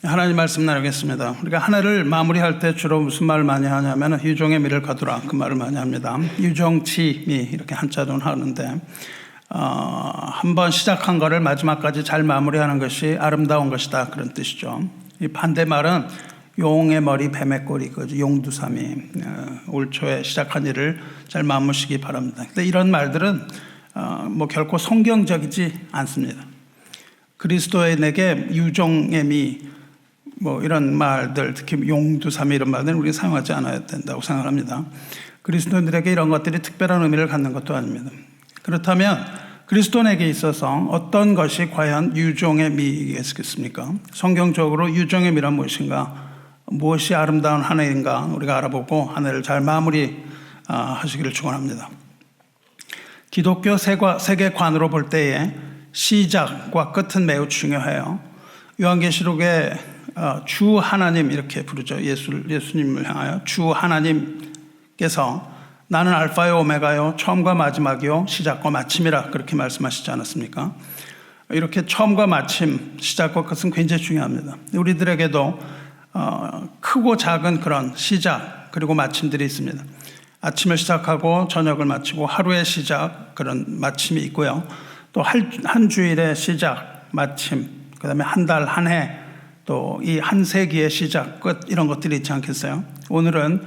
하나님 말씀 나누겠습니다. 우리가 한 해를 마무리할 때 주로 무슨 말을 많이 하냐면 유종의 미를 거두라, 그 말을 많이 합니다. 유종치미 이렇게 한자로 하는데 한번 시작한 거를 마지막까지 잘 마무리하는 것이 아름다운 것이다, 그런 뜻이죠. 이 반대말은 용의 머리 뱀의 꼬리, 그 용두삼이 올 초에 시작한 일을 잘 마무시기 바랍니다. 근데 이런 말들은 결코 성경적이지 않습니다. 그리스도인에게 유종의 미 이런 말들, 특히 용두삼이 이런 말들은 우리가 사용하지 않아야 된다고 생각합니다. 그리스도인들에게 이런 것들이 특별한 의미를 갖는 것도 아닙니다. 그렇다면 그리스도인에게 있어서 어떤 것이 과연 유종의 미이겠습니까? 성경적으로 유종의 미란 무엇인가? 무엇이 아름다운 한 해인가? 우리가 알아보고 한 해를 잘 마무리 하시기를 축원합니다. 기독교 세계관으로 볼 때에 시작과 끝은 매우 중요해요. 요한계시록에 주 하나님 이렇게 부르죠. 예수님을 향하여 주 하나님께서 나는 알파요 오메가요 처음과 마지막이요 시작과 마침이라 그렇게 말씀하시지 않았습니까? 이렇게 처음과 마침, 시작과 끝은 굉장히 중요합니다. 우리들에게도 크고 작은 그런 시작 그리고 마침들이 있습니다. 아침을 시작하고 저녁을 마치고 하루의 시작, 그런 마침이 있고요. 또 한 주일의 시작, 마침, 그 다음에 한 달, 한 해, 또 이 한 세기의 시작, 끝, 이런 것들이 있지 않겠어요? 오늘은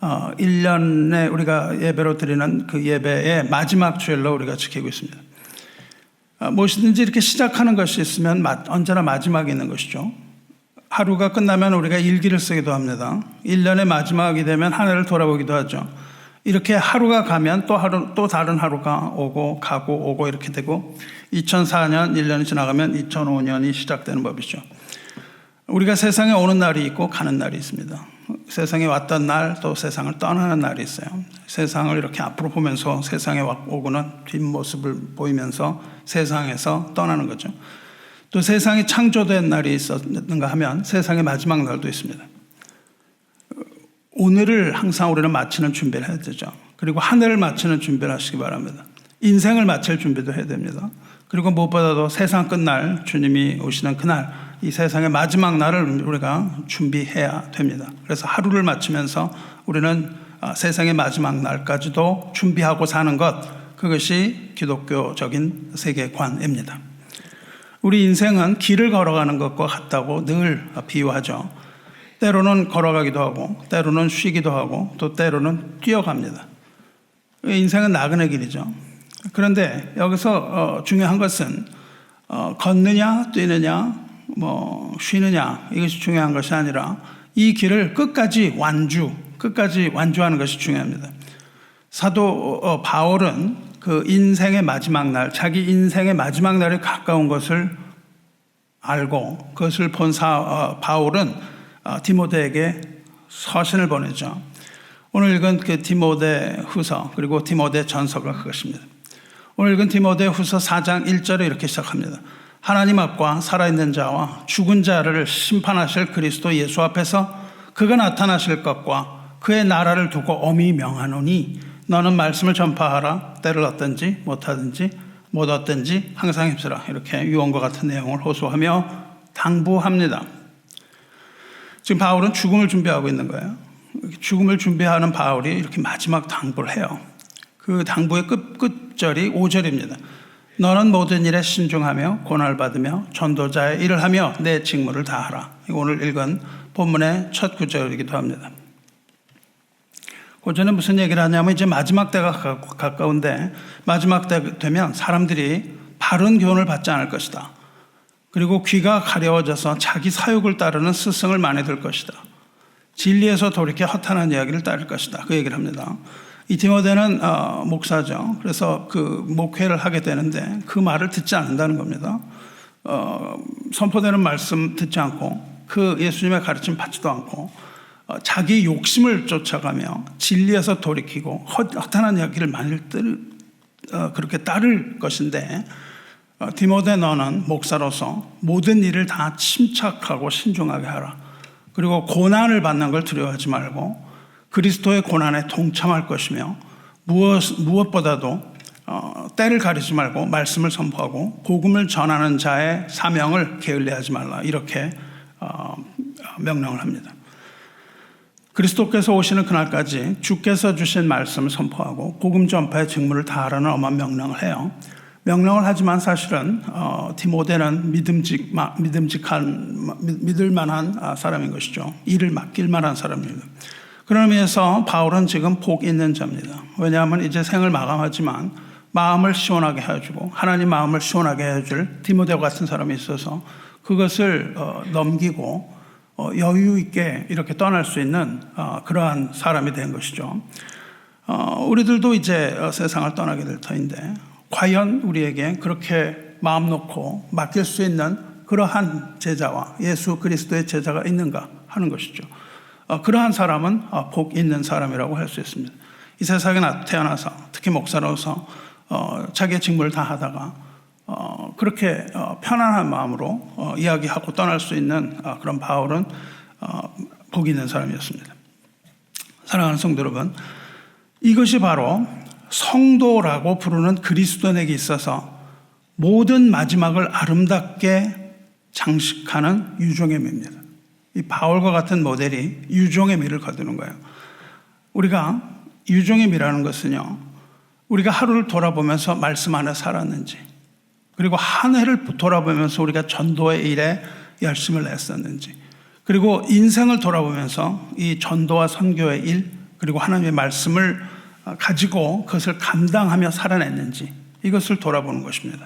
1년에 우리가 예배로 드리는 그 예배의 마지막 주일로 우리가 지키고 있습니다. 무엇이든지 이렇게 시작하는 것이 있으면 언제나 마지막이 있는 것이죠. 하루가 끝나면 우리가 일기를 쓰기도 합니다. 1년의 마지막이 되면 한 해를 돌아보기도 하죠. 이렇게 하루가 가면 또 다른 하루가 오고 가고 오고 이렇게 되고 2004년 1년이 지나가면 2005년이 시작되는 법이죠. 우리가 세상에 오는 날이 있고 가는 날이 있습니다. 세상에 왔던 날, 또 세상을 떠나는 날이 있어요. 세상을 이렇게 앞으로 보면서 세상에 오고는 뒷모습을 보이면서 세상에서 떠나는 거죠. 또 세상이 창조된 날이 있었는가 하면 세상의 마지막 날도 있습니다. 오늘을 항상 우리는 마치는 준비를 해야 되죠. 그리고 한 해를 마치는 준비를 하시기 바랍니다. 인생을 마칠 준비도 해야 됩니다. 그리고 무엇보다도 세상 끝날, 주님이 오시는 그날, 이 세상의 마지막 날을 우리가 준비해야 됩니다. 그래서 하루를 마치면서 우리는 세상의 마지막 날까지도 준비하고 사는 것, 그것이 기독교적인 세계관입니다. 우리 인생은 길을 걸어가는 것과 같다고 늘 비유하죠. 때로는 걸어가기도 하고 때로는 쉬기도 하고 또 때로는 뛰어갑니다. 인생은 나그네 길이죠. 그런데 여기서 중요한 것은 걷느냐 뛰느냐 쉬느냐 이것이 중요한 것이 아니라 이 길을 끝까지 완주하는 것이 중요합니다. 사도 바울은 그 인생의 마지막 날, 자기 인생의 마지막 날이 가까운 것을 알고 그것을 본 바울은 디모데에게 서신을 보내죠. 오늘 읽은 그 디모데 후서 그리고 디모데 전서가 그것입니다. 오늘 읽은 디모데 후서 4장 1절에 이렇게 시작합니다. 하나님 앞과 살아있는 자와 죽은 자를 심판하실 그리스도 예수 앞에서 그가 나타나실 것과 그의 나라를 두고 엄히 명하노니 너는 말씀을 전파하라. 때를 얻든지 못하든지 못 얻든지 항상 힘쓰라. 이렇게 유언과 같은 내용을 호소하며 당부합니다. 지금 바울은 죽음을 준비하고 있는 거예요. 죽음을 준비하는 바울이 이렇게 마지막 당부를 해요. 그 당부의 끝절이 5절입니다. 너는 모든 일에 신중하며 고난을 받으며 전도자의 일을 하며 내 직무를 다하라. 오늘 읽은 본문의 첫 구절이기도 합니다. 고전에 무슨 얘기를 하냐면 이제 마지막 때가 가까운데 마지막 때 되면 사람들이 바른 교훈을 받지 않을 것이다. 그리고 귀가 가려워져서 자기 사욕을 따르는 스승을 많이 들 것이다. 진리에서 돌이켜 허탄한 이야기를 따를 것이다. 그 얘기를 합니다. 이 디모데는 목사죠. 그래서 그 목회를 하게 되는데 그 말을 듣지 않는다는 겁니다. 선포되는 말씀 듣지 않고 그 예수님의 가르침 받지도 않고 자기 욕심을 쫓아가며 진리에서 돌이키고 허탄한 이야기를 많이 그렇게 따를 것인데 디모데 너는 목사로서 모든 일을 다 침착하고 신중하게 하라. 그리고 고난을 받는 걸 두려워하지 말고 그리스도의 고난에 동참할 것이며 무엇보다도 때를 가리지 말고 말씀을 선포하고 복음을 전하는 자의 사명을 게을리하지 말라. 이렇게 명령을 합니다. 그리스도께서 오시는 그날까지 주께서 주신 말씀을 선포하고 복음 전파의 직무를 다하라는 엄한 명령을 해요. 명령을 하지만 사실은 디모데는 믿을 만한 사람인 것이죠. 일을 맡길 만한 사람입니다. 그런 의미에서 바울은 지금 복 있는 자입니다. 왜냐하면 이제 생을 마감하지만 마음을 시원하게 해주고 하나님 마음을 시원하게 해줄 디모데 같은 사람이 있어서 그것을 넘기고 여유 있게 이렇게 떠날 수 있는 그러한 사람이 된 것이죠. 우리들도 이제 세상을 떠나게 될 터인데 과연 우리에게 그렇게 마음 놓고 맡길 수 있는 그러한 제자와 예수 그리스도의 제자가 있는가 하는 것이죠. 그러한 사람은 복 있는 사람이라고 할 수 있습니다. 이 세상에 태어나서 특히 목사로서 자기의 직무를 다 하다가 그렇게 편안한 마음으로 이야기하고 떠날 수 있는 그런 바울은 복 있는 사람이었습니다. 사랑하는 성도 여러분, 이것이 바로 성도라고 부르는 그리스도인에게 있어서 모든 마지막을 아름답게 장식하는 유종의 미입니다. 이 바울과 같은 모델이 유종의 미를 거두는 거예요. 우리가 유종의 미라는 것은요, 우리가 하루를 돌아보면서 말씀 안에 살았는지, 그리고 한 해를 돌아보면서 우리가 전도의 일에 열심을 냈었는지, 그리고 인생을 돌아보면서 이 전도와 선교의 일, 그리고 하나님의 말씀을 가지고 그것을 감당하며 살아냈는지, 이것을 돌아보는 것입니다.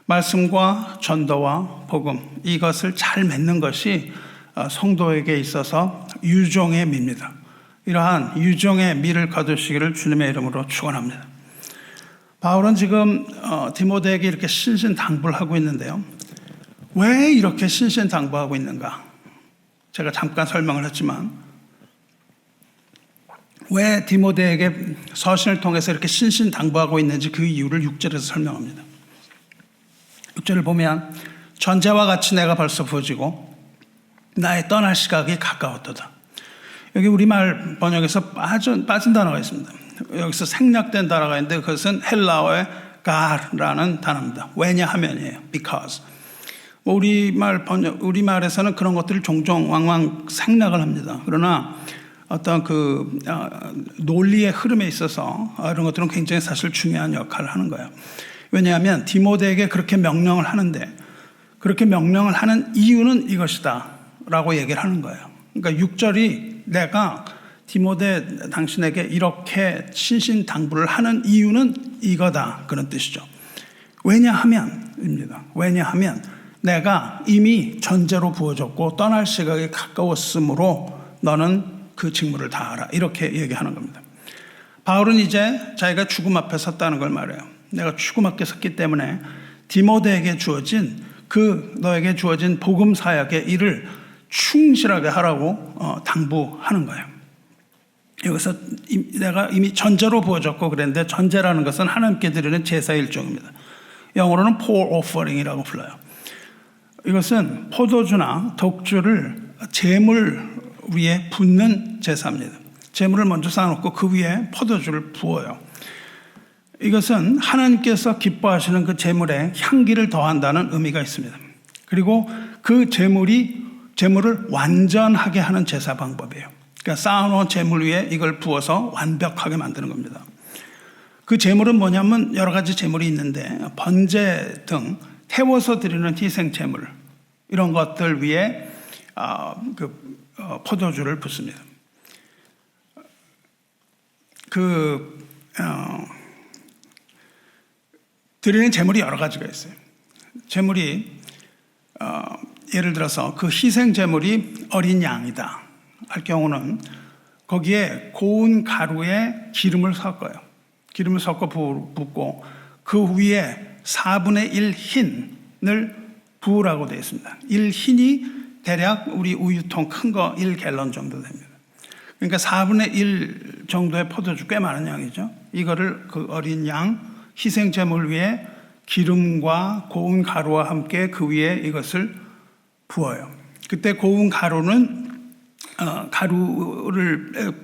말씀과 전도와 복음, 이것을 잘 맺는 것이 성도에게 있어서 유종의 미입니다. 이러한 유종의 미를 거두시기를 주님의 이름으로 축원합니다. 바울은 지금 디모데에게 이렇게 신신당부를 하고 있는데요. 왜 이렇게 신신당부하고 있는가? 제가 잠깐 설명을 했지만 왜 디모데에게 서신을 통해서 이렇게 신신당부하고 있는지 그 이유를 6절에서 설명합니다. 6절을 보면 전제와 같이 내가 벌써 부어지고 나의 떠날 시각이 가까웠도다. 여기 우리말 번역에서 빠진 단어가 있습니다. 여기서 생략된 단어가 있는데 그것은 헬라어의 가라는 단어입니다. 왜냐하면이에요. because. 우리말에서는 그런 것들을 종종 왕왕 생략을 합니다. 그러나 어떤 그 논리의 흐름에 있어서 이런 것들은 굉장히 사실 중요한 역할을 하는 거예요. 왜냐하면 디모데에게 그렇게 명령을 하는데 그렇게 명령을 하는 이유는 이것이다 라고 얘기를 하는 거예요. 그러니까 6절이 내가 디모데 당신에게 이렇게 신신당부를 하는 이유는 이거다 그런 뜻이죠. 왜냐하면입니다. 왜냐하면 내가 이미 전제로 부어졌고 떠날 시각이 가까웠으므로 너는 그 직무를 다하라 이렇게 얘기하는 겁니다. 바울은 이제 자기가 죽음 앞에 섰다는 걸 말해요. 내가 죽음 앞에 섰기 때문에 디모데에게 주어진 너에게 주어진 복음 사역의 일을 충실하게 하라고 당부하는 거예요. 여기서 내가 이미 전제로 부어졌고 그랬는데 전제라는 것은 하나님께 드리는 제사의 일종입니다. 영어로는 pour offering이라고 불러요. 이것은 포도주나 독주를 제물 위에 붓는 제사입니다. 제물을 먼저 쌓아놓고 그 위에 포도주를 부어요. 이것은 하나님께서 기뻐하시는 그 제물에 향기를 더한다는 의미가 있습니다. 그리고 그 제물을 완전하게 하는 제사 방법이에요. 그러니까 쌓아놓은 제물 위에 이걸 부어서 완벽하게 만드는 겁니다. 그 제물은 뭐냐면 여러 가지 제물이 있는데 번제 등 태워서 드리는 희생 제물 이런 것들 위에 포도주를 붓습니다. 드리는 제물이 여러 가지가 있어요. 제물이 예를 들어서 그 희생 제물이 어린 양이다 할 경우는 거기에 고운 가루에 기름을 섞어요. 기름을 섞어 붓고 그 위에 4분의 1 흰을 부으라고 되어 있습니다. 1 흰이 대략 우리 우유통 큰 거 1갤런 정도 됩니다. 그러니까 4분의 1 정도의 포도주 꽤 많은 양이죠. 이거를 그 어린 양 희생 제물 위에 기름과 고운 가루와 함께 그 위에 이것을 부어요. 그때 고운 가루를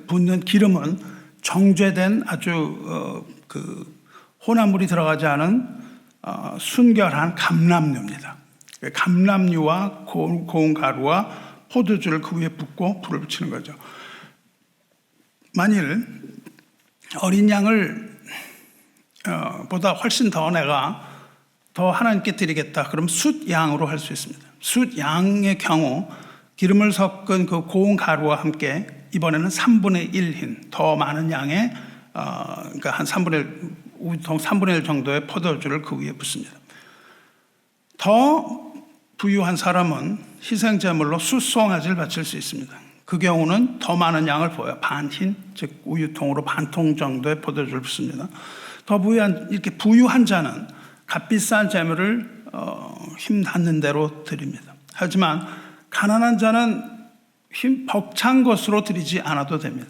붓는 기름은 정죄된 아주 혼합물이 들어가지 않은 순결한 감람유입니다. 감람유와 고운 가루와 포도주를 그 위에 붓고 불을 붙이는 거죠. 만일 어린 양을 보다 훨씬 더 내가 더 하나님께 드리겠다, 그럼 숫양으로 할 수 있습니다. 숫양의 경우 기름을 섞은 그 고운 가루와 함께 이번에는 3분의 1흰 더 많은 양의 그러니까 한 3분의 1 정도의 포도주를 그 위에 붓습니다. 더 부유한 사람은 희생제물로 숫송아지를 바칠 수 있습니다. 그 경우는 더 많은 양을 부어요. 반흰, 즉 우유통으로 반통 정도의 포도주를 붓습니다. 더 이렇게 부유한 자는 값비싼 제물을 힘 닿는 대로 드립니다. 하지만 가난한 자는 힘 벅찬 것으로 드리지 않아도 됩니다.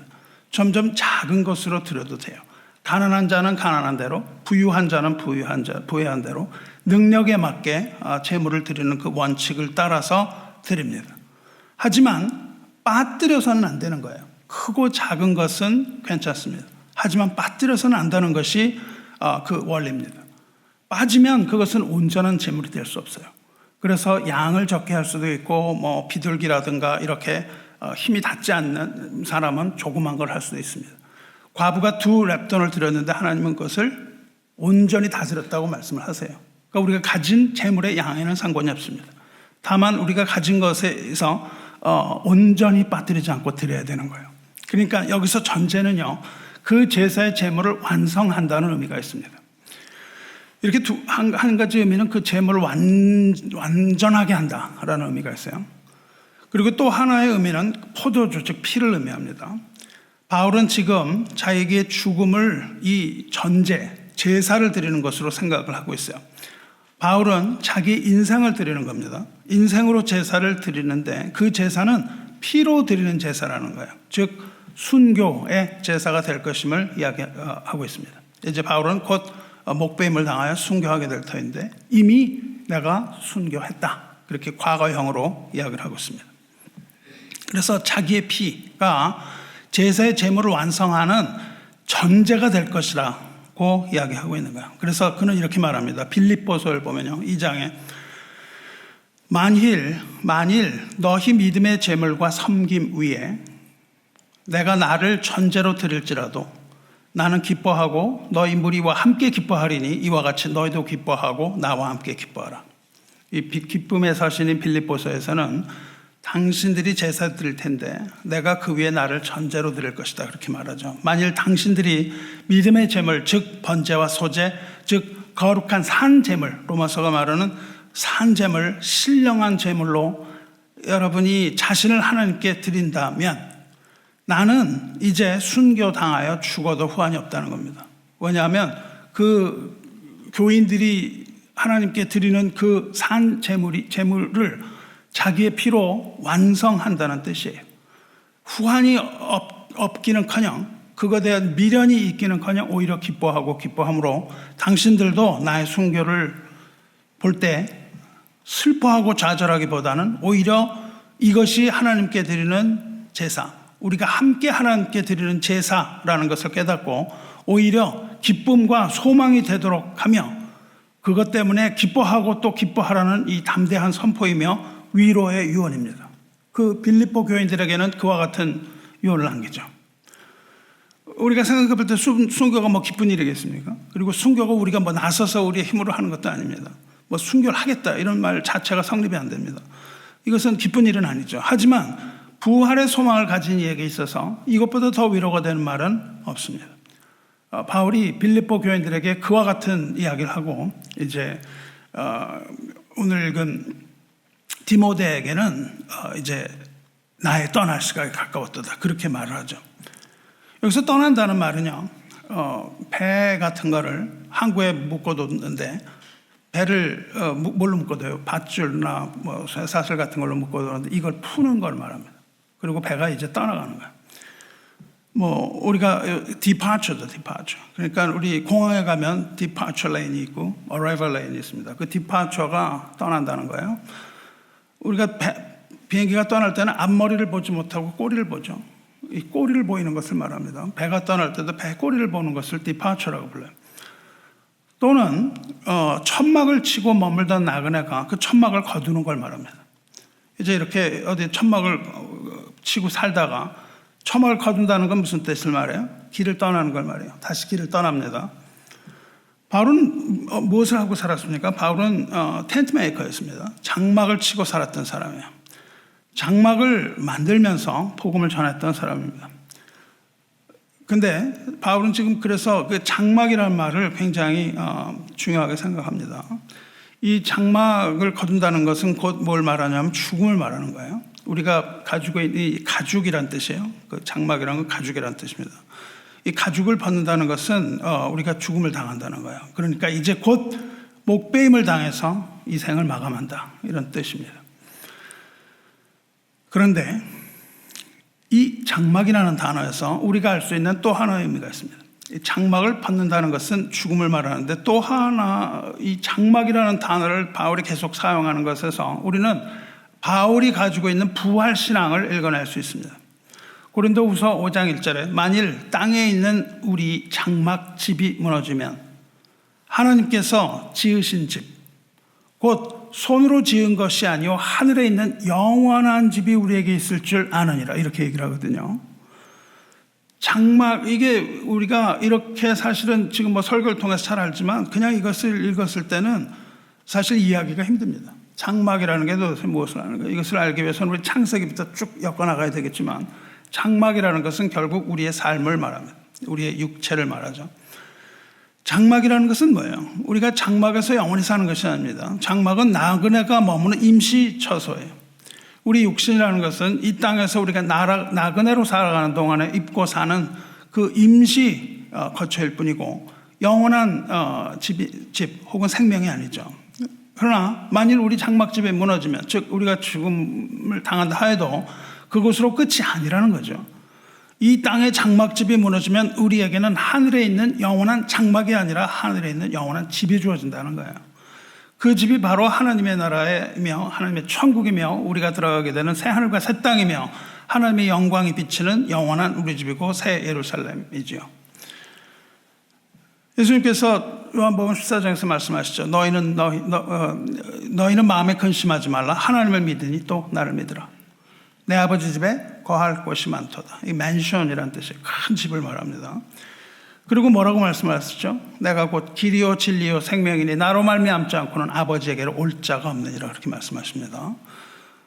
점점 작은 것으로 드려도 돼요. 가난한 자는 가난한 대로, 부유한 자는 부유한 대로 능력에 맞게 제물을 드리는 그 원칙을 따라서 드립니다. 하지만 빠뜨려서는 안 되는 거예요. 크고 작은 것은 괜찮습니다. 하지만 빠뜨려서는 안 되는 것이 그 원리입니다. 빠지면 그것은 온전한 제물이 될 수 없어요. 그래서 양을 적게 할 수도 있고 뭐 비둘기라든가 이렇게 힘이 닿지 않는 사람은 조그만 걸 할 수도 있습니다. 과부가 2렙돈을 드렸는데 하나님은 그것을 온전히 다스렸다고 말씀을 하세요. 그러니까 우리가 가진 재물의 양에는 상관이 없습니다. 다만 우리가 가진 것에서 온전히 빠뜨리지 않고 드려야 되는 거예요. 그러니까 여기서 전제는요, 그 제사의 재물을 완성한다는 의미가 있습니다. 이렇게 한 가지 의미는 그 재물을 완전하게 한다라는 의미가 있어요. 그리고 또 하나의 의미는 포도주, 즉 피를 의미합니다. 바울은 지금 자기의 죽음을 이 제사를 드리는 것으로 생각을 하고 있어요. 바울은 자기 인생을 드리는 겁니다. 인생으로 제사를 드리는데 그 제사는 피로 드리는 제사라는 거예요. 즉 순교의 제사가 될 것임을 이야기하고 있습니다. 이제 바울은 곧 목배임을 당하여 순교하게 될 터인데 이미 내가 순교했다, 그렇게 과거형으로 이야기를 하고 있습니다. 그래서 자기의 피가 제사의 제물을 완성하는 전제가 될 것이라고 이야기하고 있는 거예요. 그래서 그는 이렇게 말합니다. 빌립보서를 보면요, 2장에 만일 너희 믿음의 제물과 섬김 위에 내가 나를 전제로 드릴지라도 나는 기뻐하고 너희 무리와 함께 기뻐하리니 이와 같이 너희도 기뻐하고 나와 함께 기뻐하라. 이 기쁨의 서신인 빌립보서에서는 당신들이 제사 드릴 텐데 내가 그 위에 나를 전제로 드릴 것이다, 그렇게 말하죠. 만일 당신들이 믿음의 제물, 즉 번제와 소제, 즉 거룩한 산 제물, 로마서가 말하는 산 제물, 신령한 제물로 여러분이 자신을 하나님께 드린다면 나는 이제 순교당하여 죽어도 후환이 없다는 겁니다. 왜냐하면 그 교인들이 하나님께 드리는 그 산 제물을 자기의 피로 완성한다는 뜻이에요. 후환이 없기는커녕 그것에 대한 미련이 있기는커녕 오히려 기뻐함으로 당신들도 나의 순교를 볼 때 슬퍼하고 좌절하기보다는 오히려 이것이 하나님께 드리는 제사, 우리가 함께 하나님께 드리는 제사라는 것을 깨닫고 오히려 기쁨과 소망이 되도록 하며 그것 때문에 기뻐하고 또 기뻐하라는 이 담대한 선포이며 위로의 유언입니다. 그 빌립보 교인들에게는 그와 같은 유언을 남기죠. 우리가 생각해 볼 때 순교가 뭐 기쁜 일이겠습니까? 그리고 순교가 우리가 뭐 나서서 우리의 힘으로 하는 것도 아닙니다. 뭐 순교를 하겠다 이런 말 자체가 성립이 안 됩니다. 이것은 기쁜 일은 아니죠. 하지만 부활의 소망을 가진 이에게 있어서 이것보다 더 위로가 되는 말은 없습니다. 바울이 빌립보 교인들에게 그와 같은 이야기를 하고 이제 오늘 읽은 디모데에게는 이제 나의 떠날 시간이 가까웠다, 그렇게 말을 하죠. 여기서 떠난다는 말은요, 배 같은 거를 항구에 묶어뒀는데 배를 뭘로 묶어둬요? 밧줄나 뭐 쇠사슬 같은 걸로 묶어뒀는데 이걸 푸는 걸 말합니다. 그리고 배가 이제 떠나가는 거예요. 뭐 우리가 departure죠. 그러니까 우리 공항에 가면 departure lane이 있고 arrival lane이 있습니다. 그 departure가 떠난다는 거예요. 우리가 비행기가 떠날 때는 앞머리를 보지 못하고 꼬리를 보죠. 이 꼬리를 보이는 것을 말합니다. 배가 떠날 때도 배 꼬리를 보는 것을 departure라고 불러요. 또는 천막을 치고 머물던 나그네가 그 천막을 거두는 걸 말합니다. 이제 이렇게 어디 천막을 치고 살다가 천막을 거둔다는 건 무슨 뜻을 말해요? 길을 떠나는 걸 말해요. 다시 길을 떠납니다. 바울은 무엇을 하고 살았습니까? 바울은 텐트 메이커였습니다. 장막을 치고 살았던 사람이에요. 장막을 만들면서 복음을 전했던 사람입니다. 근데 바울은 지금 그래서 그 장막이라는 말을 굉장히 중요하게 생각합니다. 이 장막을 거둔다는 것은 곧 뭘 말하냐면 죽음을 말하는 거예요. 우리가 가지고 있는 이 가죽이란 뜻이에요. 그 장막이라는 건 가죽이란 뜻입니다. 이 가죽을 벗는다는 것은 우리가 죽음을 당한다는 거예요. 그러니까 이제 곧 목베임을 당해서 이 생을 마감한다, 이런 뜻입니다. 그런데 이 장막이라는 단어에서 우리가 알 수 있는 또 하나의 의미가 있습니다. 이 장막을 벗는다는 것은 죽음을 말하는데 또 하나 이 장막이라는 단어를 바울이 계속 사용하는 것에서 우리는 바울이 가지고 있는 부활신앙을 읽어낼 수 있습니다. 고린도후서 5장 1절에 만일 땅에 있는 우리 장막집이 무너지면 하나님께서 지으신 집, 곧 손으로 지은 것이 아니요 하늘에 있는 영원한 집이 우리에게 있을 줄 아느니라, 이렇게 얘기를 하거든요. 장막, 이게 우리가 이렇게 사실은 지금 뭐 설교를 통해서 잘 알지만 그냥 이것을 읽었을 때는 사실 이해하기가 힘듭니다. 장막이라는 게 도대체 무엇을 하는 거예요? 이것을 알기 위해서는 우리 창세기부터 쭉 엮어나가야 되겠지만 장막이라는 것은 결국 우리의 삶을 말합니다. 우리의 육체를 말하죠. 장막이라는 것은 뭐예요? 우리가 장막에서 영원히 사는 것이 아닙니다. 장막은 나그네가 머무는 임시 처소예요. 우리 육신이라는 것은 이 땅에서 우리가 나그네로 살아가는 동안에 입고 사는 그 임시 거처일 뿐이고 영원한 집 혹은 생명이 아니죠. 그러나 만일 우리 장막집이 무너지면, 즉 우리가 죽음을 당한다 하여도 그것으로 끝이 아니라는 거죠. 이 땅의 장막집이 무너지면 우리에게는 하늘에 있는 영원한 장막이 아니라 하늘에 있는 영원한 집이 주어진다는 거예요. 그 집이 바로 하나님의 나라이며 하나님의 천국이며 우리가 들어가게 되는 새 하늘과 새 땅이며 하나님의 영광이 비치는 영원한 우리 집이고 새 예루살렘이지요. 예수님께서 요한복음 14장에서 말씀하시죠. 너희는 마음에 근심하지 말라. 하나님을 믿으니 또 나를 믿으라. 내 아버지 집에 거할 곳이 많도다. 이 맨션이라는 뜻이에요. 큰 집을 말합니다. 그리고 뭐라고 말씀하셨죠? 내가 곧 길이요 진리요 생명이니 나로 말미암지 않고는 아버지에게로 올 자가 없느니라, 그렇게 말씀하십니다.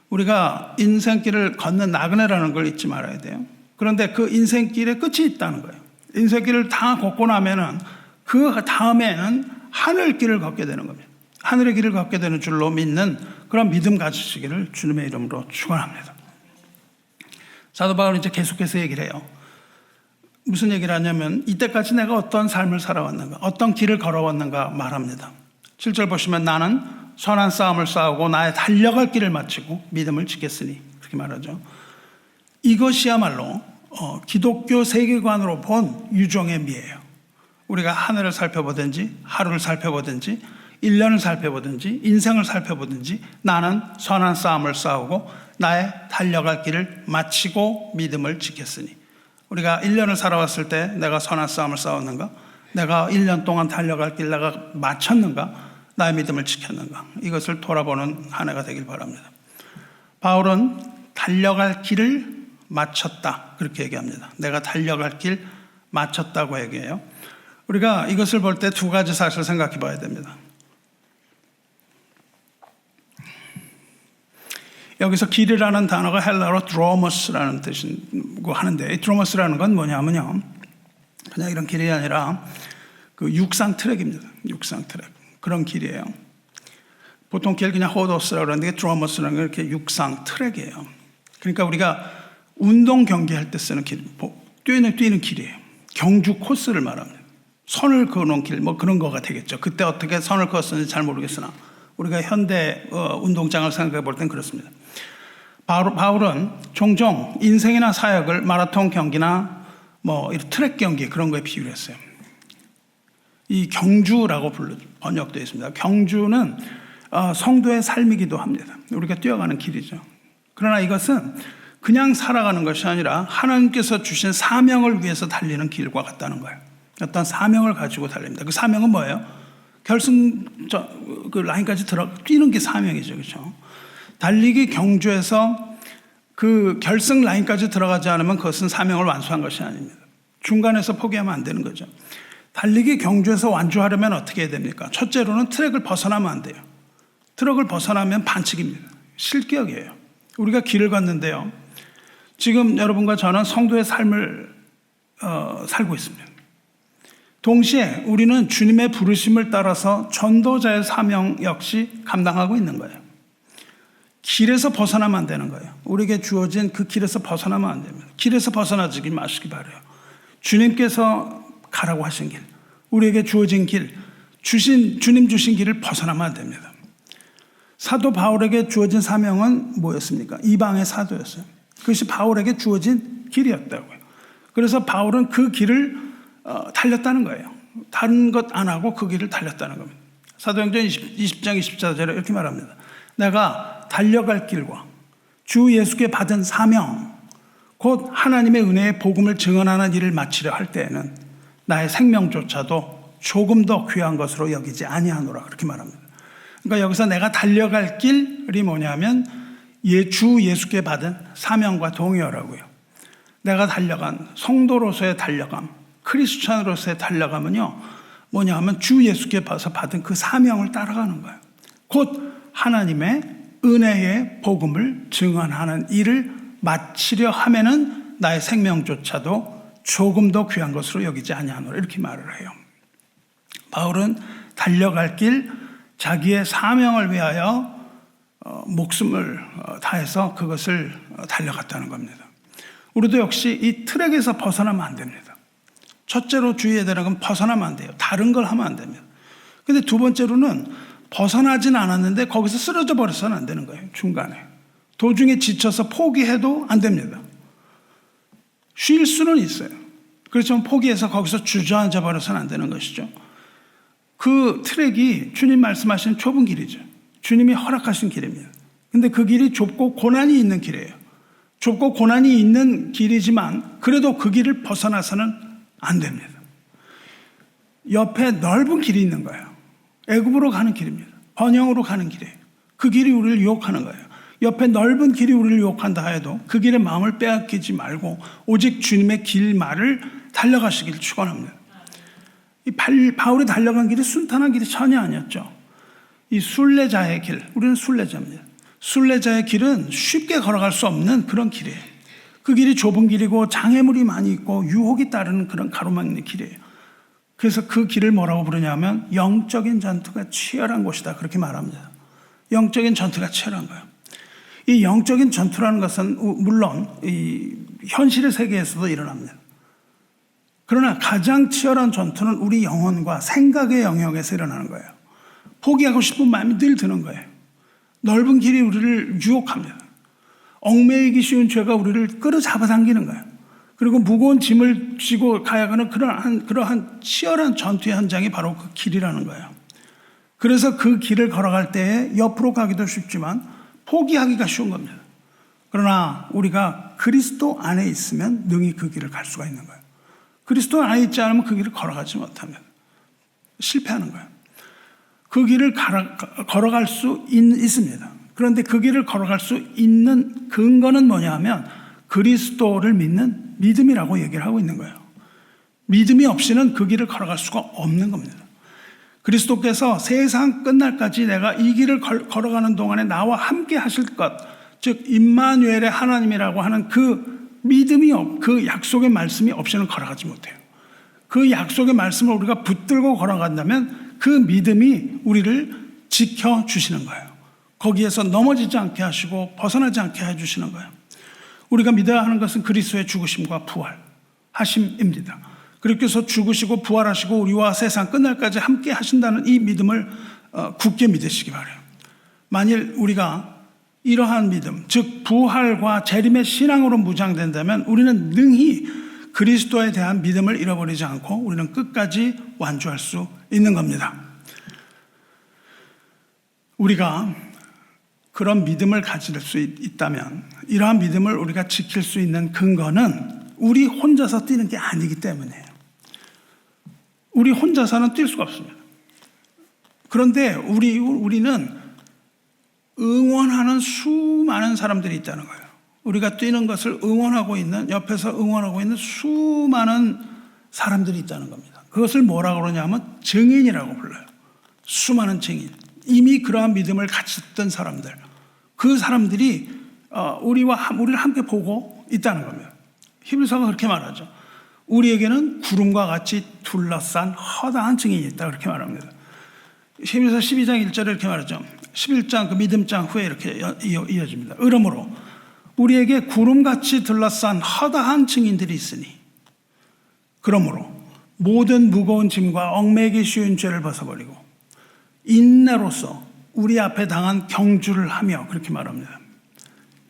우리가 인생길을 걷는 나그네라는 걸 잊지 말아야 돼요. 그런데 그 인생길에 끝이 있다는 거예요. 인생길을 다 걷고 나면은 그 다음에는 하늘길을 걷게 되는 겁니다. 하늘의 길을 걷게 되는 줄로 믿는 그런 믿음 가지시기를 주님의 이름으로 축원합니다. 사도 바울은 이제 계속해서 얘기를 해요. 무슨 얘기를 하냐면 이때까지 내가 어떤 삶을 살아왔는가, 어떤 길을 걸어왔는가 말합니다. 7절 보시면 나는 선한 싸움을 싸우고 나의 달려갈 길을 마치고 믿음을 지켰으니, 그렇게 말하죠. 이것이야말로 기독교 세계관으로 본 유종의 미예요. 우리가 하늘을 살펴보든지 하루를 살펴보든지 1년을 살펴보든지 인생을 살펴보든지 나는 선한 싸움을 싸우고 나의 달려갈 길을 마치고 믿음을 지켰으니, 우리가 1년을 살아왔을 때 내가 선한 싸움을 싸웠는가? 내가 1년 동안 달려갈 길 내가 마쳤는가? 나의 믿음을 지켰는가? 이것을 돌아보는 한 해가 되길 바랍니다. 바울은 달려갈 길을 마쳤다, 그렇게 얘기합니다. 내가 달려갈 길 마쳤다고 얘기해요. 우리가 이것을 볼 때 두 가지 사실을 생각해 봐야 됩니다. 여기서 길이라는 단어가 헬라어로 드로머스라는 뜻이고 하는데, 드로머스라는 건 뭐냐면요, 그냥 이런 길이 아니라 그 육상 트랙입니다. 육상 트랙, 그런 길이에요. 보통 길 그냥 호더스라고 그러는데 드로머스라는 건 이렇게 육상 트랙이에요. 그러니까 우리가 운동 경기할 때 쓰는 길, 뛰는 길이에요. 경주 코스를 말합니다. 선을 그어놓은 길, 뭐 그런 거가 되겠죠. 그때 어떻게 선을 그었는지 잘 모르겠으나 우리가 현대 운동장을 생각해 볼 땐 그렇습니다. 바울은 종종 인생이나 사역을 마라톤 경기나 뭐 트랙 경기 그런 거에 비유했어요. 이 경주라고 번역되어 있습니다. 경주는 성도의 삶이기도 합니다. 우리가 뛰어가는 길이죠. 그러나 이것은 그냥 살아가는 것이 아니라 하나님께서 주신 사명을 위해서 달리는 길과 같다는 거예요. 어떤 사명을 가지고 달립니다. 그 사명은 뭐예요? 그 라인까지 뛰는 게 사명이죠. 그렇죠? 달리기 경주에서 그 결승 라인까지 들어가지 않으면 그것은 사명을 완수한 것이 아닙니다. 중간에서 포기하면 안 되는 거죠. 달리기 경주에서 완주하려면 어떻게 해야 됩니까? 첫째로는 트랙을 벗어나면 안 돼요. 트랙을 벗어나면 반칙입니다. 실격이에요. 우리가 길을 걷는데요. 지금 여러분과 저는 성도의 삶을 살고 있습니다. 동시에 우리는 주님의 부르심을 따라서 전도자의 사명 역시 감당하고 있는 거예요. 길에서 벗어나면 안 되는 거예요. 우리에게 주어진 그 길에서 벗어나면 안 됩니다. 길에서 벗어나지 마시기 바라요. 주님께서 가라고 하신 길, 우리에게 주어진 길, 주님 주신 길을 벗어나면 안 됩니다. 사도 바울에게 주어진 사명은 뭐였습니까? 이방의 사도였어요. 그것이 바울에게 주어진 길이었다고요. 그래서 바울은 그 길을 달렸다는 거예요. 다른 것 안 하고 그 길을 달렸다는 겁니다. 사도행전 20장 24절에 이렇게 말합니다. 내가 달려갈 길과 주 예수께 받은 사명 곧 하나님의 은혜의 복음을 증언하는 일을 마치려 할 때에는 나의 생명조차도 조금 더 귀한 것으로 여기지 아니하노라 그렇게 말합니다. 그러니까 여기서 내가 달려갈 길이 뭐냐면 주 예수께 받은 사명과 동의어라고요. 내가 달려간 성도로서의 달려감, 크리스찬으로서의 달려감은요 뭐냐 하면 주 예수께 받은 그 사명을 따라가는 거예요. 곧 하나님의 은혜의 복음을 증언하는 일을 마치려 하면은 나의 생명조차도 조금 더 귀한 것으로 여기지 아니하노라 이렇게 말을 해요. 바울은 달려갈 길 자기의 사명을 위하여 목숨을 다해서 그것을 달려갔다는 겁니다. 우리도 역시 이 트랙에서 벗어나면 안 됩니다. 첫째로 주의해야 되는 건 벗어나면 안 돼요. 다른 걸 하면 안 됩니다. 근데 두 번째로는 벗어나진 않았는데 거기서 쓰러져 버려서는 안 되는 거예요. 중간에. 도중에 지쳐서 포기해도 안 됩니다. 쉴 수는 있어요. 그렇지만 포기해서 거기서 주저앉아 버려서는 안 되는 것이죠. 그 트랙이 주님 말씀하신 좁은 길이죠. 주님이 허락하신 길입니다. 근데 그 길이 좁고 고난이 있는 길이에요. 좁고 고난이 있는 길이지만 그래도 그 길을 벗어나서는 안 됩니다. 옆에 넓은 길이 있는 거예요. 애굽으로 가는 길입니다. 번영으로 가는 길이에요. 그 길이 우리를 유혹하는 거예요. 옆에 넓은 길이 우리를 유혹한다 해도 그 길에 마음을 빼앗기지 말고 오직 주님의 길말을 달려가시길 축원합니다. 이 바울이 달려간 길이 순탄한 길이 전혀 아니었죠. 이 순례자의 길, 우리는 순례자입니다. 순례자의 길은 쉽게 걸어갈 수 없는 그런 길이에요. 그 길이 좁은 길이고 장애물이 많이 있고 유혹이 따르는 그런 가로막는 길이에요. 그래서 그 길을 뭐라고 부르냐면 영적인 전투가 치열한 곳이다 그렇게 말합니다. 영적인 전투가 치열한 거예요. 이 영적인 전투라는 것은 물론 이 현실의 세계에서도 일어납니다. 그러나 가장 치열한 전투는 우리 영혼과 생각의 영역에서 일어나는 거예요. 포기하고 싶은 마음이 늘 드는 거예요. 넓은 길이 우리를 유혹합니다. 얽매이기 쉬운 죄가 우리를 끌어잡아당기는 거예요. 그리고 무거운 짐을 지고 가야 하는 그러한 치열한 전투의 현장이 바로 그 길이라는 거예요. 그래서 그 길을 걸어갈 때에 옆으로 가기도 쉽지만 포기하기가 쉬운 겁니다. 그러나 우리가 그리스도 안에 있으면 능히 그 길을 갈 수가 있는 거예요. 그리스도 안에 있지 않으면 그 길을 걸어가지 못하면 실패하는 거예요. 그 길을 걸어갈 수 있습니다. 그런데 그 길을 걸어갈 수 있는 근거는 뭐냐 하면 그리스도를 믿는 믿음이라고 얘기를 하고 있는 거예요. 믿음이 없이는 그 길을 걸어갈 수가 없는 겁니다. 그리스도께서 세상 끝날까지 내가 이 길을 걸어가는 동안에 나와 함께 하실 것, 즉 임마누엘의 하나님이라고 하는 그 믿음이 그 약속의 말씀이 없이는 걸어가지 못해요. 그 약속의 말씀을 우리가 붙들고 걸어간다면 그 믿음이 우리를 지켜주시는 거예요. 거기에서 넘어지지 않게 하시고 벗어나지 않게 해주시는 거예요. 우리가 믿어야 하는 것은 그리스도의 죽으심과 부활하심입니다. 그리스도께서 죽으시고 부활하시고 우리와 세상 끝날까지 함께 하신다는 이 믿음을 굳게 믿으시기 바라요. 만일 우리가 이러한 믿음, 즉 부활과 재림의 신앙으로 무장된다면 우리는 능히 그리스도에 대한 믿음을 잃어버리지 않고 우리는 끝까지 완주할 수 있는 겁니다. 우리가 그런 믿음을 가질 수 있다면 이러한 믿음을 우리가 지킬 수 있는 근거는 우리 혼자서 뛰는 게 아니기 때문이에요. 우리 혼자서는 뛸 수가 없습니다. 그런데 우리는 응원하는 수많은 사람들이 있다는 거예요. 우리가 뛰는 것을 응원하고 있는, 옆에서 응원하고 있는 수많은 사람들이 있다는 겁니다. 그것을 뭐라고 그러냐면 증인이라고 불러요. 수많은 증인. 이미 그러한 믿음을 가졌던 사람들. 그 사람들이 우리를 함께 보고 있다는 겁니다. 히브리서가 그렇게 말하죠. 우리에게는 구름과 같이 둘러싼 허다한 증인이 있다. 그렇게 말합니다. 히브리서 12장 1절에 이렇게 말하죠. 11장 그 믿음장 후에 이렇게 이어집니다. 그러므로 우리에게 구름같이 둘러싼 허다한 증인들이 있으니 그러므로 모든 무거운 짐과 얽매이기 쉬운 죄를 벗어버리고 인내로서 우리 앞에 당한 경주를 하며 그렇게 말합니다.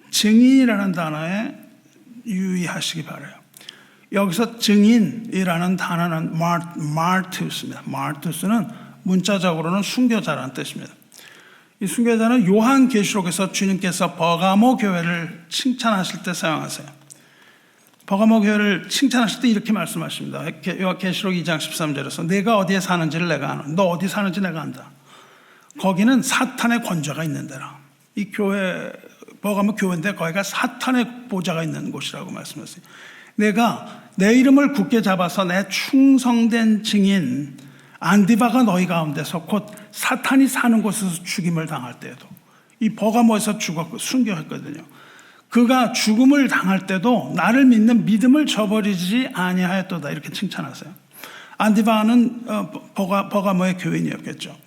증인이라는 단어에 유의하시기 바라요. 여기서 증인이라는 단어는 마르투스입니다. 마르투스는 문자적으로는 순교자라는 뜻입니다. 이 순교자는 요한계시록에서 주님께서 버가모 교회를 칭찬하실 때 사용하세요. 버가모 교회를 칭찬하실 때 이렇게 말씀하십니다. 계시록 2장 13절에서 내가 어디에 사는지를 내가 아노. 너 어디 사는지 내가 안다. 거기는 사탄의 권좌가 있는 데라. 이 교회 버가모 교회인데 거기가 사탄의 보좌가 있는 곳이라고 말씀하세요. 내가 내 이름을 굳게 잡아서 내 충성된 증인 안디바가 너희 가운데서 곧 사탄이 사는 곳에서 죽임을 당할 때에도 이 버가모에서 죽었고 순교했거든요. 그가 죽음을 당할 때도 나를 믿는 믿음을 저버리지 아니하였도다 이렇게 칭찬하세요. 안디바는 버가모의 교인이었겠죠.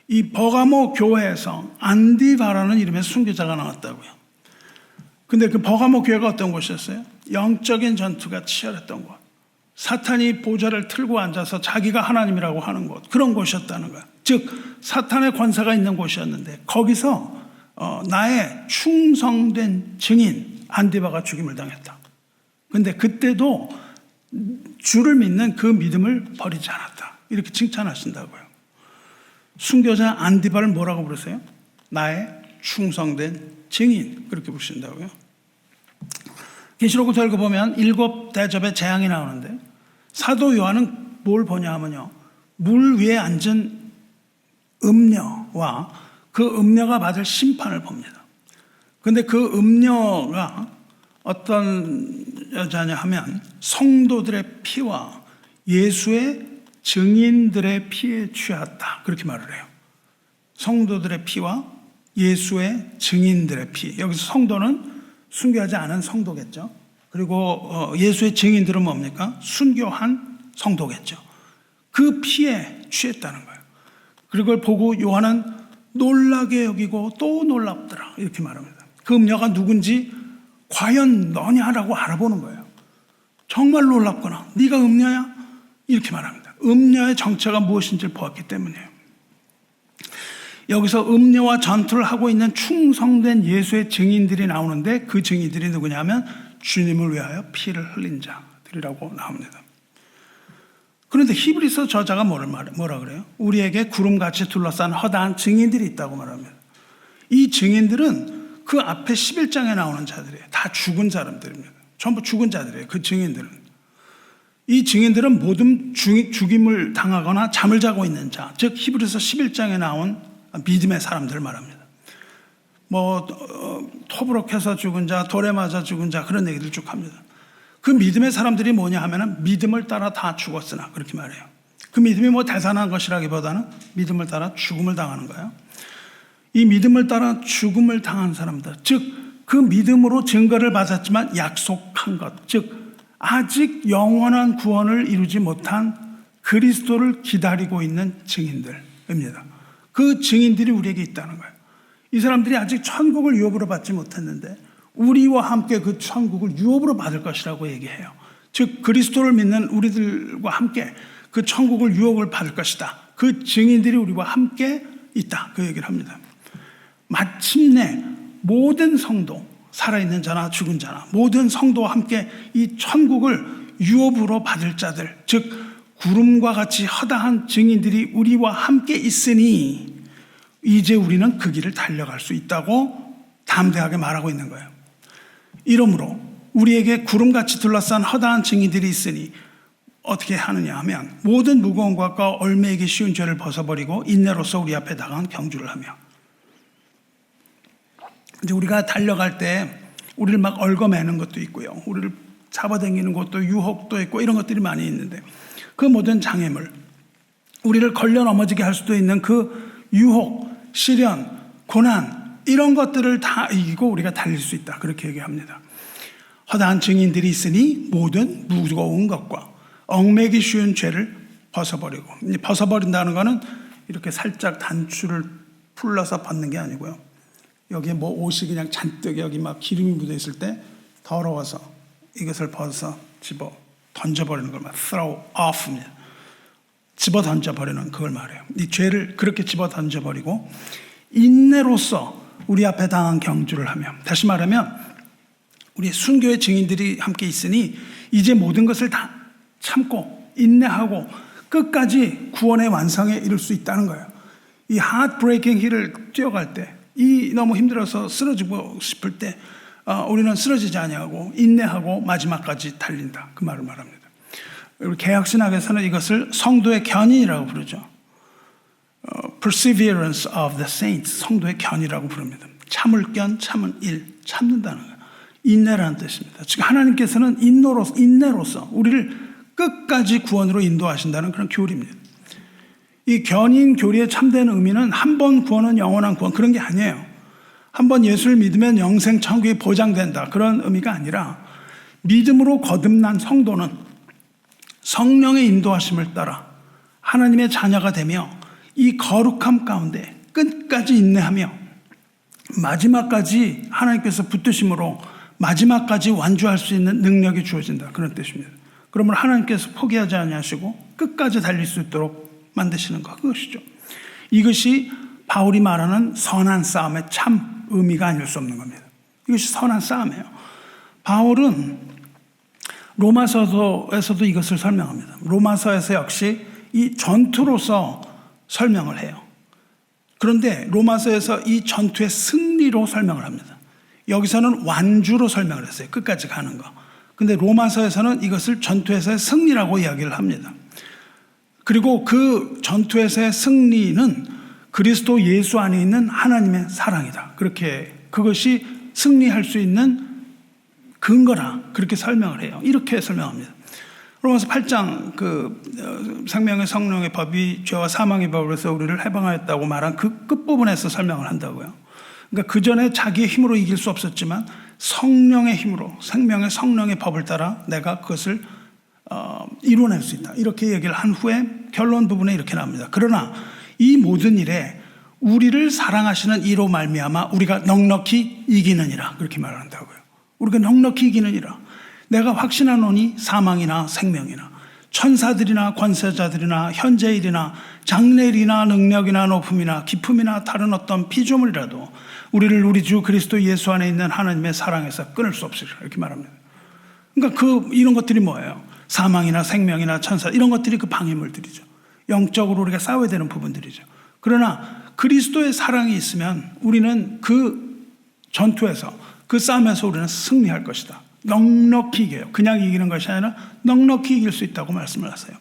이 버가모 교회에서 안디바라는 이름의 순교자가 나왔다고요. 근데 그 버가모 교회가 어떤 곳이었어요? 영적인 전투가 치열했던 곳. 사탄이 보좌를 틀고 앉아서 자기가 하나님이라고 하는 곳, 그런 곳이었다는 거야. 즉 사탄의 권세가 있는 곳이었는데 거기서 나의 충성된 증인 안디바가 죽임을 당했다. 근데 그때도 주를 믿는 그 믿음을 버리지 않았다. 이렇게 칭찬하신다고요. 순교자 안디바를 뭐라고 부르세요? 나의 충성된 증인, 그렇게 부르신다고요. 계시록을 읽어보면 7 대접의 재앙이 나오는데 사도 요한은 뭘 보냐 하면요, 물 위에 앉은 음녀와 그 음녀가 받을 심판을 봅니다. 그런데 그 음녀가 어떤 여자냐 하면 성도들의 피와 예수의 증인들의 피에 취했다, 그렇게 말을 해요. 성도들의 피와 예수의 증인들의 피. 여기서 성도는 순교하지 않은 성도겠죠. 그리고 예수의 증인들은 뭡니까? 순교한 성도겠죠. 그 피에 취했다는 거예요. 그걸 보고 요한은 놀라게 여기고 또 놀랍더라 이렇게 말합니다. 그 음녀가 누군지 과연 너냐라고 알아보는 거예요. 정말 놀랍구나. 네가 음녀야? 이렇게 말합니다. 음녀의 정체가 무엇인지를 보았기 때문이에요. 여기서 음녀와 전투를 하고 있는 충성된 예수의 증인들이 나오는데 그 증인들이 누구냐면 주님을 위하여 피를 흘린 자들이라고 나옵니다. 그런데 히브리서 저자가 뭐라 그래요? 우리에게 구름같이 둘러싼 허다한 증인들이 있다고 말합니다. 이 증인들은 그 앞에 11장에 나오는 자들이에요. 다 죽은 사람들입니다. 전부 죽은 자들이에요. 그 증인들은. 이 증인들은 모든 죽임을 당하거나 잠을 자고 있는 자, 즉 히브리서 11장에 나온 믿음의 사람들을 말합니다. 토브록해서 죽은 자, 돌에 맞아 죽은 자, 그런 얘기를 쭉 합니다. 그 믿음의 사람들이 뭐냐 하면은 믿음을 따라 다 죽었으나 그렇게 말해요. 그 믿음이 대단한 것이라기보다는 믿음을 따라 죽음을 당하는 거예요. 이 믿음을 따라 죽음을 당한 사람들, 즉 그 믿음으로 증거를 받았지만 약속한 것, 즉 아직 영원한 구원을 이루지 못한 그리스도를 기다리고 있는 증인들입니다. 그 증인들이 우리에게 있다는 거예요. 이 사람들이 아직 천국을 유업으로 받지 못했는데 우리와 함께 그 천국을 유업으로 받을 것이라고 얘기해요. 즉 그리스도를 믿는 우리들과 함께 그 천국을 유업을 받을 것이다. 그 증인들이 우리와 함께 있다. 그 얘기를 합니다. 마침내 모든 성도, 살아있는 자나 죽은 자나 모든 성도와 함께 이 천국을 유업으로 받을 자들, 즉 구름과 같이 허다한 증인들이 우리와 함께 있으니 이제 우리는 그 길을 달려갈 수 있다고 담대하게 말하고 있는 거예요. 이러므로 우리에게 구름같이 둘러싼 허다한 증인들이 있으니 어떻게 하느냐 하면 모든 무거운 것과 얽매이기 쉬운 죄를 벗어버리고 인내로서 우리 앞에 나간 경주를 하며, 이제 우리가 달려갈 때 우리를 막 얽어매는 것도 있고요. 우리를 잡아당기는 것도 유혹도 있고 이런 것들이 많이 있는데 그 모든 장애물, 우리를 걸려 넘어지게 할 수도 있는 그 유혹, 시련, 고난 이런 것들을 다 이기고 우리가 달릴 수 있다. 그렇게 얘기합니다. 허다한 증인들이 있으니 모든 무거운 것과 얽매기 쉬운 죄를 벗어버리고, 벗어버린다는 것은 이렇게 살짝 단추를 풀러서 벗는 게 아니고요. 여기에 뭐 옷이 그냥 잔뜩 여기 막 기름이 묻어 있을 때 더러워서 이것을 벗어서 집어 던져버리는 걸 막 throw off입니다. 집어 던져버리는 그걸 말해요. 이 죄를 그렇게 집어 던져버리고 인내로서 우리 앞에 당한 경주를 하며, 다시 말하면 우리 순교의 증인들이 함께 있으니 이제 모든 것을 다 참고 인내하고 끝까지 구원의 완성에 이룰 수 있다는 거예요. 이 heartbreaking hill을 뛰어갈 때, 이 너무 힘들어서 쓰러지고 싶을 때 우리는 쓰러지지 아니하고 인내하고 마지막까지 달린다. 그 말을 말합니다. 우리 개혁신학에서는 이것을 성도의 견인이라고 부르죠. Perseverance of the saints, 성도의 견이라고 부릅니다. 참을 견, 참은 일, 참는다는 거예요. 인내라는 뜻입니다. 즉 하나님께서는 인내로서 우리를 끝까지 구원으로 인도하신다는 그런 교리입니다. 이 견인 교리의 참된 의미는 한 번 구원은 영원한 구원, 그런 게 아니에요. 한 번 예수를 믿으면 영생 천국이 보장된다, 그런 의미가 아니라 믿음으로 거듭난 성도는 성령의 인도하심을 따라 하나님의 자녀가 되며 이 거룩함 가운데 끝까지 인내하며 마지막까지 하나님께서 붙드심으로 마지막까지 완주할 수 있는 능력이 주어진다, 그런 뜻입니다. 그러면 하나님께서 포기하지 아니하시고 끝까지 달릴 수 있도록 만드시는 것, 그것이죠. 이것이 바울이 말하는 선한 싸움의 참 의미가 아닐 수 없는 겁니다. 이것이 선한 싸움이에요. 바울은 로마서에서도 이것을 설명합니다. 로마서에서 역시 이 전투로서 설명을 해요. 그런데 로마서에서 이 전투의 승리로 설명을 합니다. 여기서는 완주로 설명을 했어요. 끝까지 가는 거. 근데 로마서에서는 이것을 전투에서의 승리라고 이야기를 합니다. 그리고 그 전투에서의 승리는 그리스도 예수 안에 있는 하나님의 사랑이다. 그렇게 그것이 승리할 수 있는 근거라, 그렇게 설명을 해요. 이렇게 설명합니다. 로마서 8장 생명의 성령의 법이 죄와 사망의 법으로서 우리를 해방하였다고 말한 그 끝부분에서 설명을 한다고요. 그러니까 그 전에 자기의 힘으로 이길 수 없었지만 성령의 힘으로, 생명의 성령의 법을 따라 내가 그것을 이뤄낼 수 있다, 이렇게 얘기를 한 후에 결론 부분에 이렇게 나옵니다. 그러나 이 모든 일에 우리를 사랑하시는 이로 말미암아 우리가 넉넉히 이기느니라, 그렇게 말한다고요. 우리가 넉넉히 이기느니라. 내가 확신하노니 사망이나 생명이나 천사들이나 권세자들이나 현재일이나 장래일이나 능력이나 높음이나 깊음이나 다른 어떤 피조물이라도 우리를 우리 주 그리스도 예수 안에 있는 하나님의 사랑에서 끊을 수 없으리라, 이렇게 말합니다. 그러니까 이런 것들이 뭐예요? 사망이나 생명이나 천사, 이런 것들이 그 방해물들이죠. 영적으로 우리가 싸워야 되는 부분들이죠. 그러나 그리스도의 사랑이 있으면 우리는 그 전투에서, 그 싸움에서 우리는 승리할 것이다. 넉넉히 이겨요. 그냥 이기는 것이 아니라 넉넉히 이길 수 있다고 말씀을 하세요.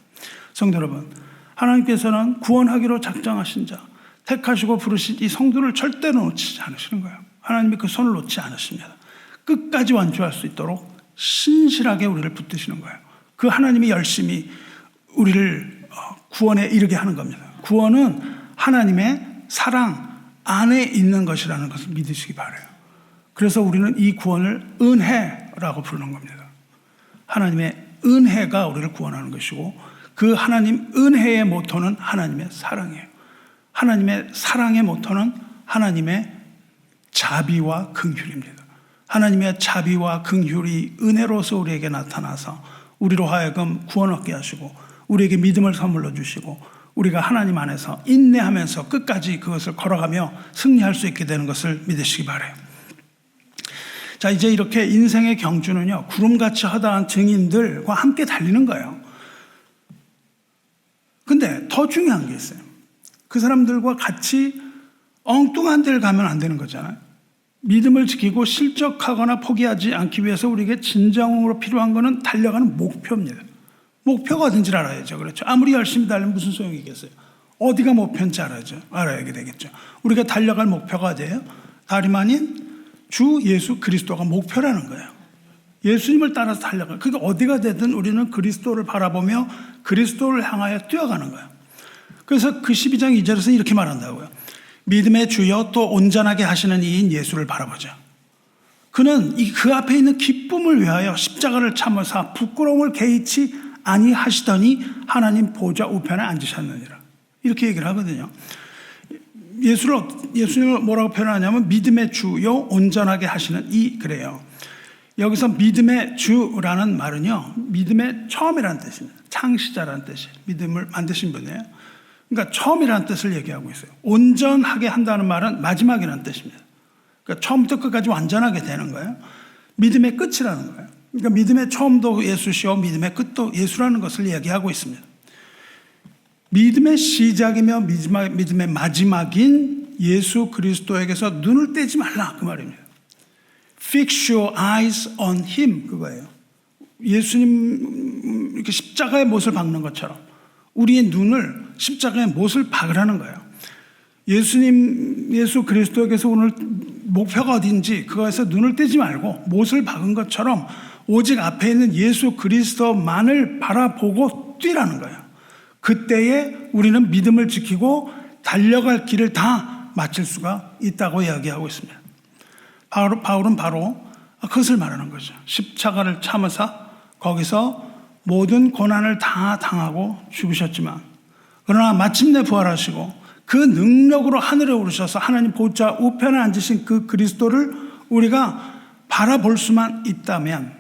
성도 여러분, 하나님께서는 구원하기로 작정하신 자, 택하시고 부르신 이 성도를 절대로 놓치지 않으시는 거예요. 하나님이 그 손을 놓지 않으십니다. 끝까지 완주할 수 있도록 신실하게 우리를 붙드시는 거예요. 그 하나님이 열심히 우리를 구원에 이르게 하는 겁니다. 구원은 하나님의 사랑 안에 있는 것이라는 것을 믿으시기 바라요. 그래서 우리는 이 구원을 은혜라고 부르는 겁니다. 하나님의 은혜가 우리를 구원하는 것이고 그 하나님 은혜의 모토는 하나님의 사랑이에요. 하나님의 사랑의 모토는 하나님의 자비와 긍휼입니다. 하나님의 자비와 긍휼이 은혜로서 우리에게 나타나서 우리로 하여금 구원 얻게 하시고 우리에게 믿음을 선물로 주시고 우리가 하나님 안에서 인내하면서 끝까지 그것을 걸어가며 승리할 수 있게 되는 것을 믿으시기 바라요. 자, 이제 이렇게 인생의 경주는요, 구름같이 허다한 증인들과 함께 달리는 거예요. 근데 더 중요한 게 있어요. 그 사람들과 같이 엉뚱한 데를 가면 안 되는 거잖아요. 믿음을 지키고 실족하거나 포기하지 않기 위해서 우리에게 진정으로 필요한 것은 달려가는 목표입니다. 목표가 어딘지 알아야죠. 그렇죠. 아무리 열심히 달리면 무슨 소용이 있겠어요. 어디가 목표인지 알아야 되겠죠. 우리가 달려갈 목표가 어디예요? 다름 아닌 주 예수 그리스도가 목표라는 거예요. 예수님을 따라서 달려가요. 그게 어디가 되든 우리는 그리스도를 바라보며 그리스도를 향하여 뛰어가는 거예요. 그래서 그 12장 2절에서 이렇게 말한다고요. 믿음의 주여 또 온전하게 하시는 이인 예수를 바라보자. 그는 그 앞에 있는 기쁨을 위하여 십자가를 참으사 부끄러움을 개의치 아니하시더니 하나님 보좌 우편에 앉으셨느니라. 이렇게 얘기를 하거든요. 예수님을 뭐라고 표현하냐면 믿음의 주요 온전하게 하시는 이 그래요. 여기서 믿음의 주라는 말은요, 믿음의 처음이라는 뜻입니다. 창시자라는 뜻이에요. 믿음을 만드신 분이에요. 그러니까 처음이라는 뜻을 얘기하고 있어요. 온전하게 한다는 말은 마지막이라는 뜻입니다. 그러니까 처음부터 끝까지 완전하게 되는 거예요. 믿음의 끝이라는 거예요. 그러니까 믿음의 처음도 예수시오 믿음의 끝도 예수라는 것을 얘기하고 있습니다. 믿음의 시작이며 믿음의 마지막인 예수 그리스도에게서 눈을 떼지 말라 그 말입니다. Fix your eyes on him 그거예요. 예수님 이렇게 십자가의 못을 박는 것처럼 우리의 눈을 십자가의 못을 박으라는 거예요. 예수 그리스도에게서 오늘 목표가 어딘지 그거에서 눈을 떼지 말고 못을 박은 것처럼 오직 앞에 있는 예수 그리스도만을 바라보고 뛰라는 거예요. 그때에 우리는 믿음을 지키고 달려갈 길을 다 마칠 수가 있다고 이야기하고 있습니다. 바울은 바로 그것을 말하는 거죠. 십자가를 참으사 거기서 모든 고난을 다 당하고 죽으셨지만 그러나 마침내 부활하시고 그 능력으로 하늘에 오르셔서 하나님 보좌 우편에 앉으신 그 그리스도를 우리가 바라볼 수만 있다면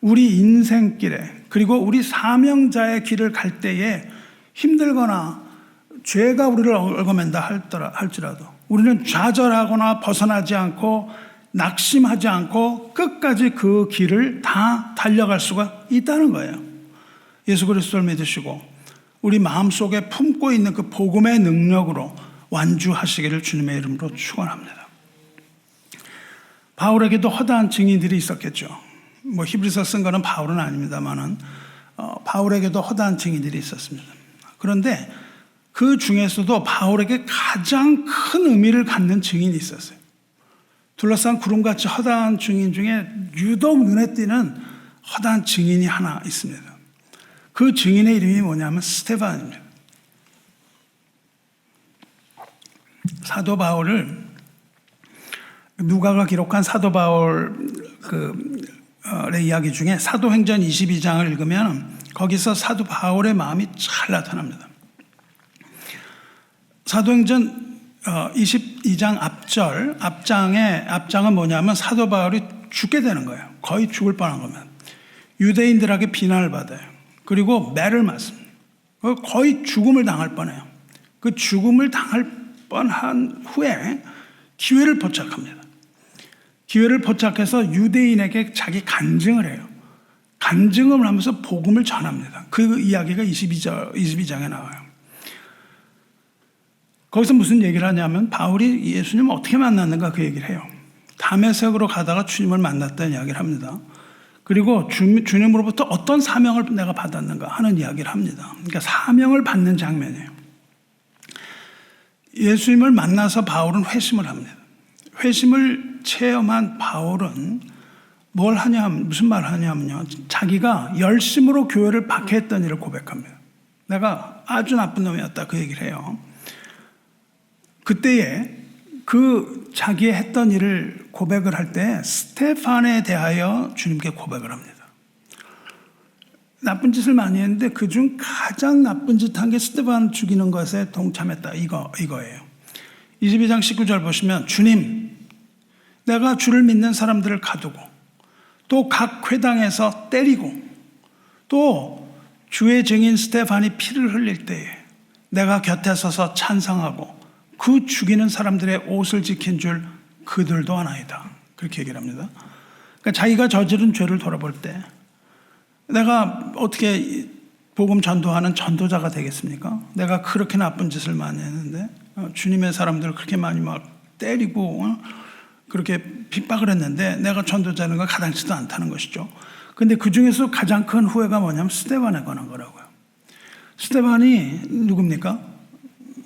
우리 인생길에 그리고 우리 사명자의 길을 갈 때에 힘들거나 죄가 우리를 얽어맨다 할지라도 우리는 좌절하거나 벗어나지 않고 낙심하지 않고 끝까지 그 길을 다 달려갈 수가 있다는 거예요. 예수 그리스도를 믿으시고 우리 마음속에 품고 있는 그 복음의 능력으로 완주하시기를 주님의 이름으로 축원합니다. 바울에게도 허다한 증인들이 있었겠죠. 뭐 히브리서 쓴 거는 바울은 아닙니다만은 바울에게도 허다한 증인들이 있었습니다. 그런데 그 중에서도 바울에게 가장 큰 의미를 갖는 증인이 있었어요. 둘러싼 구름같이 허다한 증인 중에 유독 눈에 띄는 허다한 증인이 하나 있습니다. 그 증인의 이름이 뭐냐면 스데반입니다. 사도 바울을 누가가 기록한 사도 바울의 이야기 중에 사도행전 22장을 읽으면 거기서 사도 바울의 마음이 잘 나타납니다. 사도행전 22장 앞장은 뭐냐면 사도 바울이 죽게 되는 거예요. 거의 죽을 뻔한 거면. 유대인들에게 비난을 받아요. 그리고 매를 맞습니다. 거의 죽음을 당할 뻔해요. 그 죽음을 당할 뻔한 후에 기회를 포착합니다. 기회를 포착해서 유대인에게 자기 간증을 해요. 간증을 하면서 복음을 전합니다. 그 이야기가 22장에 나와요. 거기서 무슨 얘기를 하냐면 바울이 예수님을 어떻게 만났는가 그 얘기를 해요. 다메섹으로 가다가 주님을 만났다는 이야기를 합니다. 그리고 주님으로부터 어떤 사명을 내가 받았는가 하는 이야기를 합니다. 그러니까 사명을 받는 장면이에요. 예수님을 만나서 바울은 회심을 합니다. 회심을 체험한 바울은 무슨 말을 하냐면요. 자기가 열심으로 교회를 박해했던 일을 고백합니다. 내가 아주 나쁜 놈이었다 그 얘기를 해요. 그때에 그 자기의 했던 일을 고백을 할 때 스테판에 대하여 주님께 고백을 합니다. 나쁜 짓을 많이 했는데 그중 가장 나쁜 짓 한 게 스테판 죽이는 것에 동참했다 이거예요. 22장 19절 보시면 주님 내가 주를 믿는 사람들을 가두고 또 각 회당에서 때리고 또 주의 증인 스테판이 피를 흘릴 때에 내가 곁에 서서 찬성하고 그 죽이는 사람들의 옷을 지킨 줄 그들도 아나이다. 그렇게 얘기를 합니다. 그러니까 자기가 저지른 죄를 돌아볼 때 내가 어떻게 복음 전도하는 전도자가 되겠습니까? 내가 그렇게 나쁜 짓을 많이 했는데 주님의 사람들을 그렇게 많이 막 때리고 그렇게 핍박을 했는데 내가 전도자는 건 가당치도 않다는 것이죠. 그런데 그 중에서 가장 큰 후회가 뭐냐면 스데반에 관한 거라고요. 스데반이 누굽니까?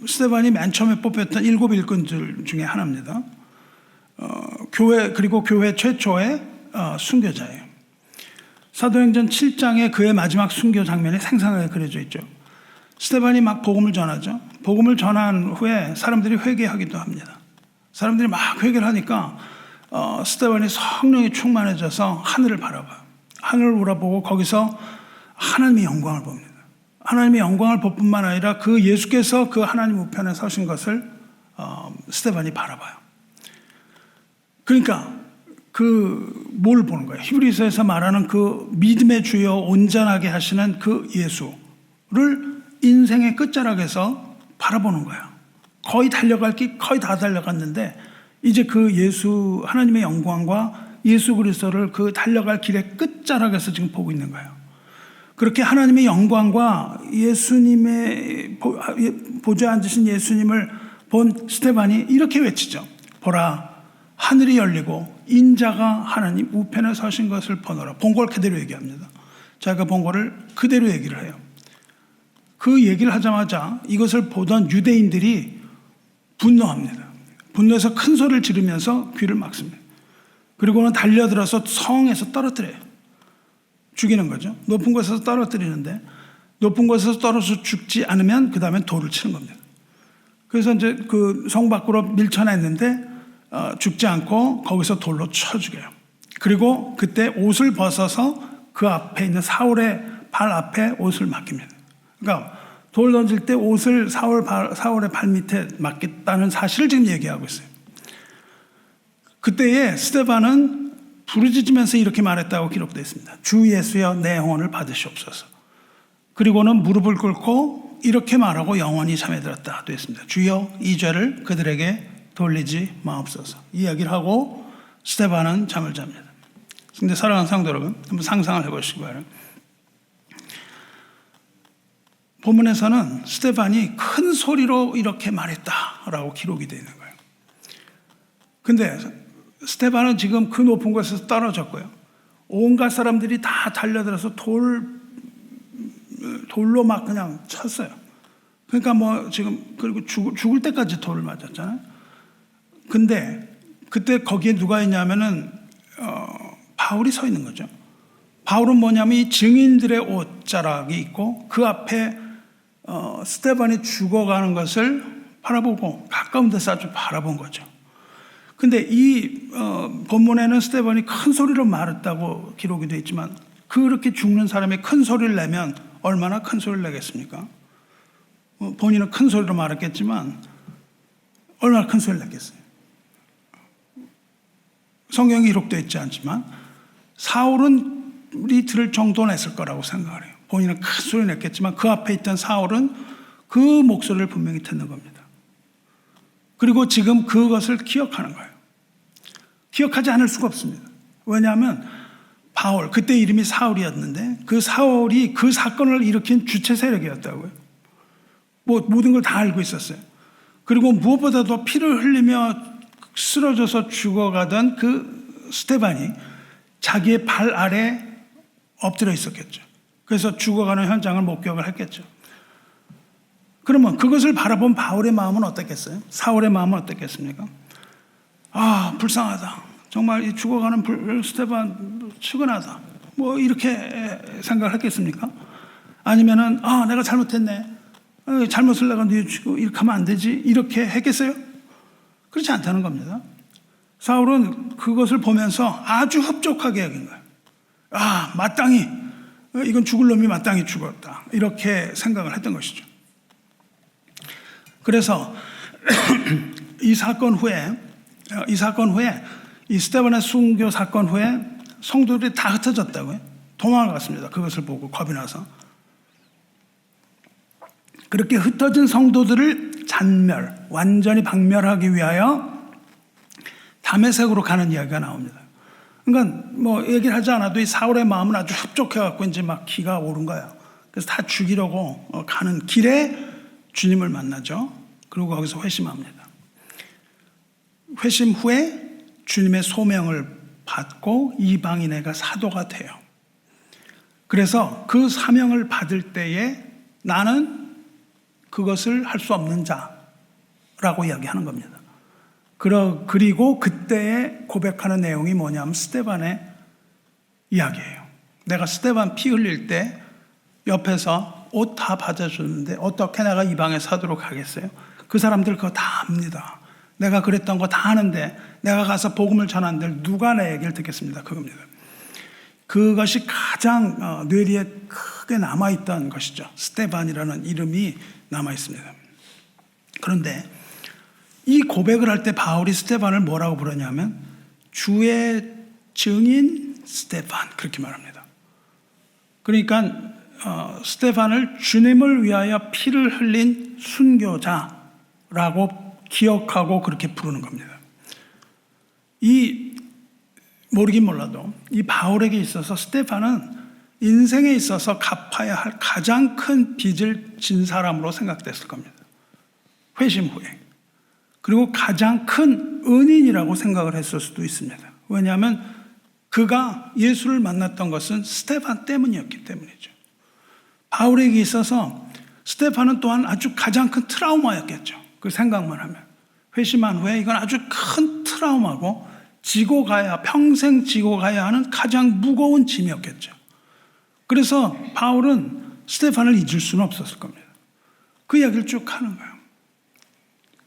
스데반이 맨 처음에 뽑혔던 7 일꾼들 중에 하나입니다. 그리고 교회 최초의 순교자예요. 사도행전 7장에 그의 마지막 순교 장면이 생생하게 그려져 있죠. 스데반이 막 복음을 전하죠. 복음을 전한 후에 사람들이 회개하기도 합니다. 사람들이 막 회개를 하니까 스데반이 성령이 충만해져서 하늘을 바라봐요. 하늘을 우러보고 거기서 하나님의 영광을 봅니다. 하나님의 영광을 볼 뿐만 아니라 그 예수께서 그 하나님 우편에 서신 것을 스데반이 바라봐요. 그러니까 뭘 보는 거예요? 히브리서에서 말하는 그 믿음의 주여 온전하게 하시는 그 예수를 인생의 끝자락에서 바라보는 거예요. 거의 달려갈 길 거의 다 달려갔는데 이제 그 예수 하나님의 영광과 예수 그리스도를 그 달려갈 길의 끝자락에서 지금 보고 있는 거예요. 그렇게 하나님의 영광과 예수님의 보좌에 앉으신 예수님을 본 스데반이 이렇게 외치죠. 보라, 하늘이 열리고 인자가 하나님 우편에 서신 것을 보노라. 본 걸 그대로 얘기합니다. 자기가 본 거를 그대로 얘기를 해요. 그 얘기를 하자마자 이것을 보던 유대인들이 분노합니다. 분노해서 큰 소리를 지르면서 귀를 막습니다. 그리고는 달려들어서 성에서 떨어뜨려요. 죽이는 거죠. 높은 곳에서 떨어뜨리는데 높은 곳에서 떨어져서 죽지 않으면 그 다음에 돌을 치는 겁니다. 그래서 이제 그 성 밖으로 밀쳐냈는데 죽지 않고 거기서 돌로 쳐 죽여요. 그리고 그때 옷을 벗어서 그 앞에 있는 사울의 발 앞에 옷을 맡깁니다. 그러니까 돌 던질 때 옷을 사울의 발 밑에 맡겼다는 사실을 지금 얘기하고 있어요. 그때에 스데반은 부르짖으면서 이렇게 말했다고 기록되어 있습니다. 주 예수여 내 영혼을 받으시옵소서. 그리고는 무릎을 꿇고 이렇게 말하고 영원히 잠에 들었다 되어 있습니다. 주여 이 죄를 그들에게 돌리지 마옵소서. 이 이야기를 하고 스데반은 잠을 잡니다. 근데 사랑하는 성도 여러분, 한번 상상을 해보시기 바랍니다. 본문에서는 스데반이 큰 소리로 이렇게 말했다라고 기록이 되어 있는 거예요. 근데 스데반은 지금 그 높은 곳에서 떨어졌고요. 온갖 사람들이 다 달려들어서 돌로 막 그냥 쳤어요. 그러니까 뭐 지금 그리고 죽을 때까지 돌을 맞았잖아요. 근데 그때 거기에 누가 있냐면은 바울이 서 있는 거죠. 바울은 뭐냐면 이 증인들의 옷자락이 있고 그 앞에 스데반이 죽어가는 것을 바라보고 가까운 데서 아주 바라본 거죠. 근데 이 본문에는 스데반이 큰 소리로 말했다고 기록이 되어 있지만 그렇게 죽는 사람이 큰 소리를 내면 얼마나 큰 소리를 내겠습니까? 본인은 큰 소리로 말했겠지만 얼마나 큰 소리를 냈겠어요? 성경에 기록되어 있지 않지만 사울은 우리 들을 정도는 했을 거라고 생각을 해요. 본인은 큰 소리 냈겠지만 그 앞에 있던 사울은 그 목소리를 분명히 듣는 겁니다. 그리고 지금 그것을 기억하는 거예요. 기억하지 않을 수가 없습니다. 왜냐하면 바울, 그때 이름이 사울이었는데 그 사울이 그 사건을 일으킨 주체 세력이었다고요. 뭐 모든 걸 다 알고 있었어요. 그리고 무엇보다도 피를 흘리며 쓰러져서 죽어가던 그 스데반이 자기의 발 아래 엎드려 있었겠죠. 그래서 죽어가는 현장을 목격을 했겠죠. 그러면 그것을 바라본 바울의 마음은 어땠겠어요? 사울의 마음은 어땠겠습니까? 아, 불쌍하다. 정말 이 죽어가는 스데반 측은하다. 뭐 이렇게 생각을 했겠습니까? 아니면은 내가 잘못했네. 잘못을 내가 뉘우치고 이렇게 하면 안 되지. 이렇게 했겠어요? 그렇지 않다는 겁니다. 사울은 그것을 보면서 아주 흡족하게 여긴 거예요. 마땅히 이건 죽을 놈이 마땅히 죽었다. 이렇게 생각을 했던 것이죠. 그래서 이 사건 후에 이 스데반의 순교 사건 후에 성도들이 다 흩어졌다고요. 도망을 갔습니다. 그것을 보고 겁이 나서. 그렇게 흩어진 성도들을 완전히 박멸하기 위하여 다메섹으로 가는 이야기가 나옵니다. 그러니까 뭐 얘기를 하지 않아도 이 사울의 마음은 아주 흡족해갖고 이제 막 기가 오른 거예요. 그래서 다 죽이려고 가는 길에 주님을 만나죠. 그리고 거기서 회심합니다. 회심 후에 주님의 소명을 받고 이방인애가 사도가 돼요. 그래서 그 사명을 받을 때에 나는 그것을 할 수 없는 자라고 이야기하는 겁니다. 그리고 그때의 고백하는 내용이 뭐냐면 스데반의 이야기예요. 내가 스데반 피 흘릴 때 옆에서 옷 다 받아줬는데 어떻게 내가 이 방에 사도록 하겠어요? 그 사람들 그거 다 압니다. 내가 그랬던 거 다 아는데 내가 가서 복음을 전하는데 누가 내 얘기를 듣겠습니다. 그겁니다. 그것이 가장 뇌리에 크게 남아있던 것이죠. 스데반이라는 이름이 남아있습니다. 그런데 이 고백을 할 때 바울이 스데반을 뭐라고 부르냐면 주의 증인 스데반 그렇게 말합니다. 그러니까 스데반을 주님을 위하여 피를 흘린 순교자라고 기억하고 그렇게 부르는 겁니다. 모르긴 몰라도 이 바울에게 있어서 스데반은 인생에 있어서 갚아야 할 가장 큰 빚을 진 사람으로 생각됐을 겁니다. 회심 후에. 그리고 가장 큰 은인이라고 생각을 했을 수도 있습니다. 왜냐하면 그가 예수를 만났던 것은 스데반 때문이었기 때문이죠. 바울에게 있어서 스데반은 또한 아주 가장 큰 트라우마였겠죠. 그 생각만 하면. 회심한 후에 이건 아주 큰 트라우마고 평생 지고 가야 하는 가장 무거운 짐이었겠죠. 그래서 바울은 스데반을 잊을 수는 없었을 겁니다. 그 이야기를 쭉 하는 거예요.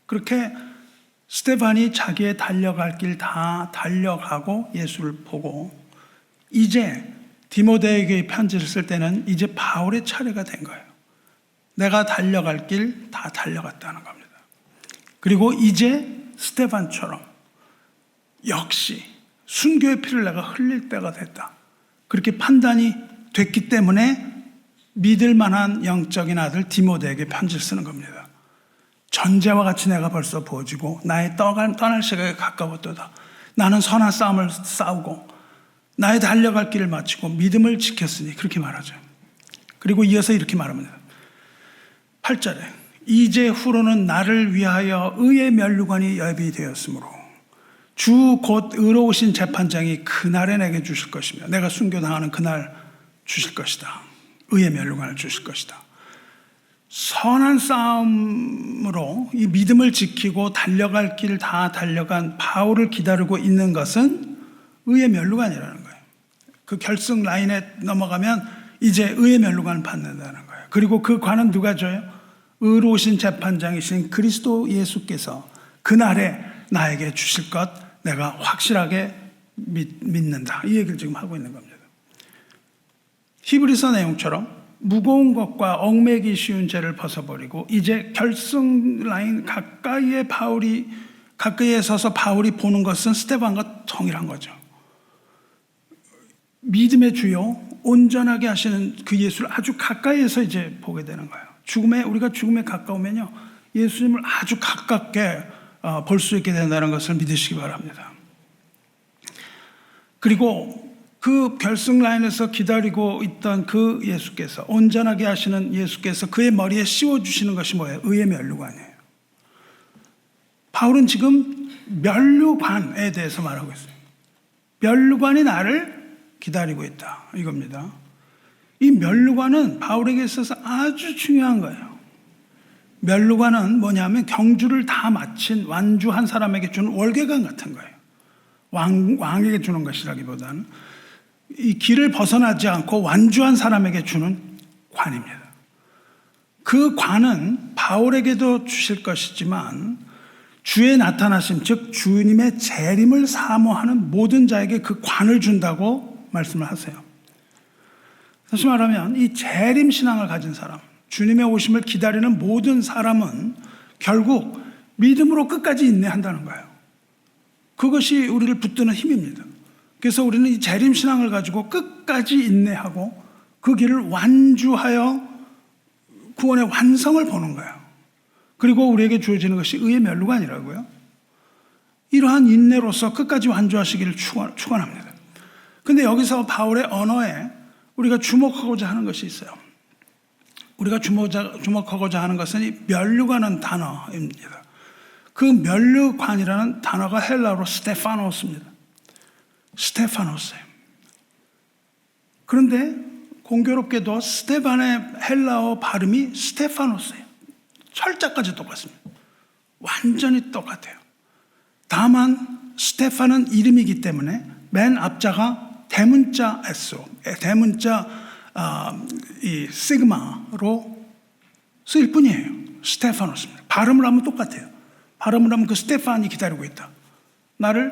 그렇게 스데반이 자기의 달려갈 길 다 달려가고 예수를 보고 이제 디모데에게 편지를 쓸 때는 이제 바울의 차례가 된 거예요. 내가 달려갈 길 다 달려갔다는 겁니다. 그리고 이제 스데반처럼 역시 순교의 피를 내가 흘릴 때가 됐다. 그렇게 판단이 됐기 때문에 믿을 만한 영적인 아들 디모데에게 편지를 쓰는 겁니다. 전제와 같이 내가 벌써 보여지고 나의 떠날 시각에 가까웠도다. 나는 선한 싸움을 싸우고 나의 달려갈 길을 마치고 믿음을 지켰으니 그렇게 말하죠. 그리고 이어서 이렇게 말합니다. 8절에 이제 후로는 나를 위하여 의의 면류관이 예비되었으므로 주 곧 의로우신 재판장이 그날에 내게 주실 것이며 내가 순교당하는 그날 주실 것이다. 의의 면류관을 주실 것이다. 선한 싸움으로 이 믿음을 지키고 달려갈 길 다 달려간 바울을 기다리고 있는 것은 의의 면류관이라는 거예요. 그 결승 라인에 넘어가면 이제 의의 면류관을 받는다는 거예요. 그리고 그 관은 누가 줘요? 의로우신 재판장이신 그리스도 예수께서 그날에 나에게 주실 것 내가 확실하게 믿는다. 이 얘기를 지금 하고 있는 겁니다. 히브리서 내용처럼 무거운 것과 얽매기 쉬운 죄를 벗어버리고 이제 결승 라인 가까이에 서서 바울이 보는 것은 스데반과 동일한 거죠. 믿음의 주요 온전하게 하시는 그 예수를 아주 가까이에서 이제 보게 되는 거예요. 우리가 죽음에 가까우면요 예수님을 아주 가깝게 볼 수 있게 된다는 것을 믿으시기 바랍니다. 그리고 그 결승 라인에서 기다리고 있던 그 예수께서 온전하게 하시는 예수께서 그의 머리에 씌워주시는 것이 뭐예요? 의의 면류관이에요. 바울은 지금 면류관에 대해서 말하고 있어요. 면류관이 나를 기다리고 있다 이겁니다. 이 면류관은 바울에게 있어서 아주 중요한 거예요. 면류관은 뭐냐면 경주를 다 마친 완주한 사람에게 주는 월계관 같은 거예요. 왕에게 주는 것이라기보다는 이 길을 벗어나지 않고 완주한 사람에게 주는 관입니다. 그 관은 바울에게도 주실 것이지만 주의 나타나심, 즉 주님의 재림을 사모하는 모든 자에게 그 관을 준다고 말씀을 하세요. 다시 말하면 이 재림 신앙을 가진 사람, 주님의 오심을 기다리는 모든 사람은 결국 믿음으로 끝까지 인내한다는 거예요. 그것이 우리를 붙드는 힘입니다. 그래서 우리는 이 재림신앙을 가지고 끝까지 인내하고 그 길을 완주하여 구원의 완성을 보는 거예요. 그리고 우리에게 주어지는 것이 의의 면류관이라고요. 이러한 인내로서 끝까지 완주하시기를 축원합니다. 그런데 여기서 바울의 언어에 우리가 주목하고자 하는 것이 있어요. 우리가 주목하고자 하는 것은 이 면류관은 단어입니다. 그 면류관이라는 단어가 헬라어로 스테파노스입니다. 스테파노스예요. 그런데 공교롭게도 스데반의 헬라어 발음이 스테파노스예요. 철자까지 똑같습니다. 완전히 똑같아요. 다만 스테판은 이름이기 때문에 맨 앞자가 대문자 에소, 대문자 이 시그마로 쓰일 뿐이에요. 스테파노스입니다. 발음을 하면 똑같아요. 발음을 하면 그 스테판이 기다리고 있다. 나를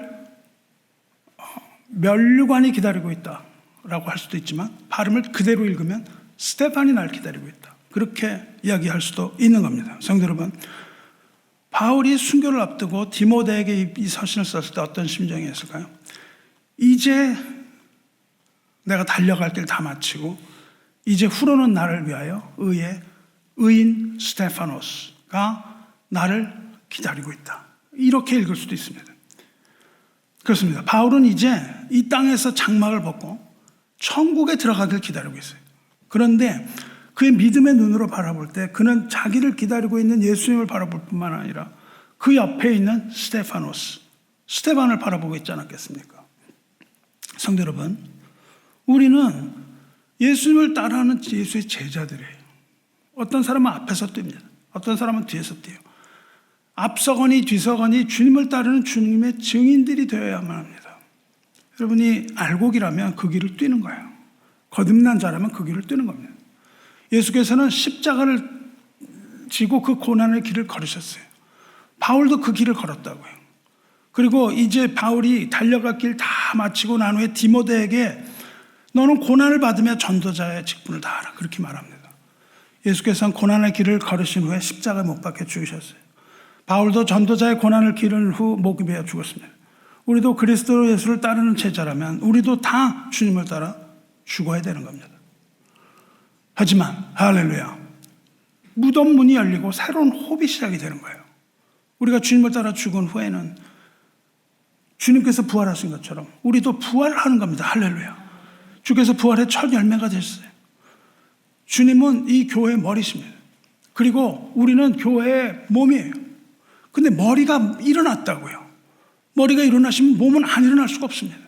면류관이 기다리고 있다라고 할 수도 있지만 발음을 그대로 읽으면 스테판이 날 기다리고 있다. 그렇게 이야기할 수도 있는 겁니다. 성도 여러분, 바울이 순교를 앞두고 디모데에게 이 서신을 썼을 때 어떤 심정이었을까요? 이제 내가 달려갈 길 다 마치고 이제 후로는 나를 위하여 의인 스테파노스가 나를 기다리고 있다. 이렇게 읽을 수도 있습니다. 그렇습니다. 바울은 이제 이 땅에서 장막을 벗고 천국에 들어가길 기다리고 있어요. 그런데 그의 믿음의 눈으로 바라볼 때 그는 자기를 기다리고 있는 예수님을 바라볼 뿐만 아니라 그 옆에 있는 스테반을 바라보고 있지 않았겠습니까? 성도 여러분, 우리는 예수님을 따라하는 예수의 제자들이에요. 어떤 사람은 앞에서 뜁니다. 어떤 사람은 뒤에서 뛰어요. 앞서거니 뒤서거니 주님을 따르는 주님의 증인들이 되어야만 합니다. 여러분이 알곡이라면 그 길을 뛰는 거예요. 거듭난 자라면 그 길을 뛰는 겁니다. 예수께서는 십자가를 지고 그 고난의 길을 걸으셨어요. 바울도 그 길을 걸었다고요. 그리고 이제 바울이 달려갈 길 다 마치고 난 후에 디모데에게 너는 고난을 받으며 전도자의 직분을 다하라. 그렇게 말합니다. 예수께서는 고난의 길을 걸으신 후에 십자가에 못 박혀 죽으셨어요. 바울도 전도자의 고난을 기른 후 목이 베어 죽었습니다. 우리도 그리스도 예수를 따르는 제자라면 우리도 다 주님을 따라 죽어야 되는 겁니다. 하지만 할렐루야, 무덤 문이 열리고 새로운 호흡이 시작이 되는 거예요. 우리가 주님을 따라 죽은 후에는 주님께서 부활하신 것처럼 우리도 부활하는 겁니다. 할렐루야. 주께서 부활의 첫 열매가 되셨어요. 주님은 이 교회의 머리십니다. 그리고 우리는 교회의 몸이에요. 근데 머리가 일어났다고요. 머리가 일어나시면 몸은 안 일어날 수가 없습니다.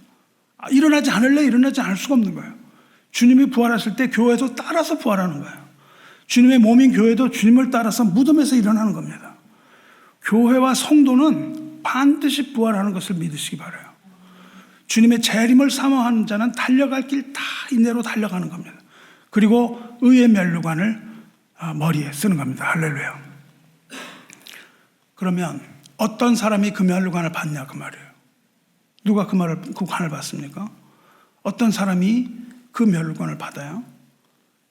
일어나지 않을래 일어나지 않을 수가 없는 거예요. 주님이 부활하실 때 교회도 따라서 부활하는 거예요. 주님의 몸인 교회도 주님을 따라서 무덤에서 일어나는 겁니다. 교회와 성도는 반드시 부활하는 것을 믿으시기 바라요. 주님의 재림을 사모하는 자는 달려갈 길 다 인내로 달려가는 겁니다. 그리고 의의 면류관을 머리에 쓰는 겁니다. 할렐루야. 그러면 어떤 사람이 그 면류관을 받냐 그 말이에요. 누가 그 관을 받습니까? 어떤 사람이 그 면류관을 받아요?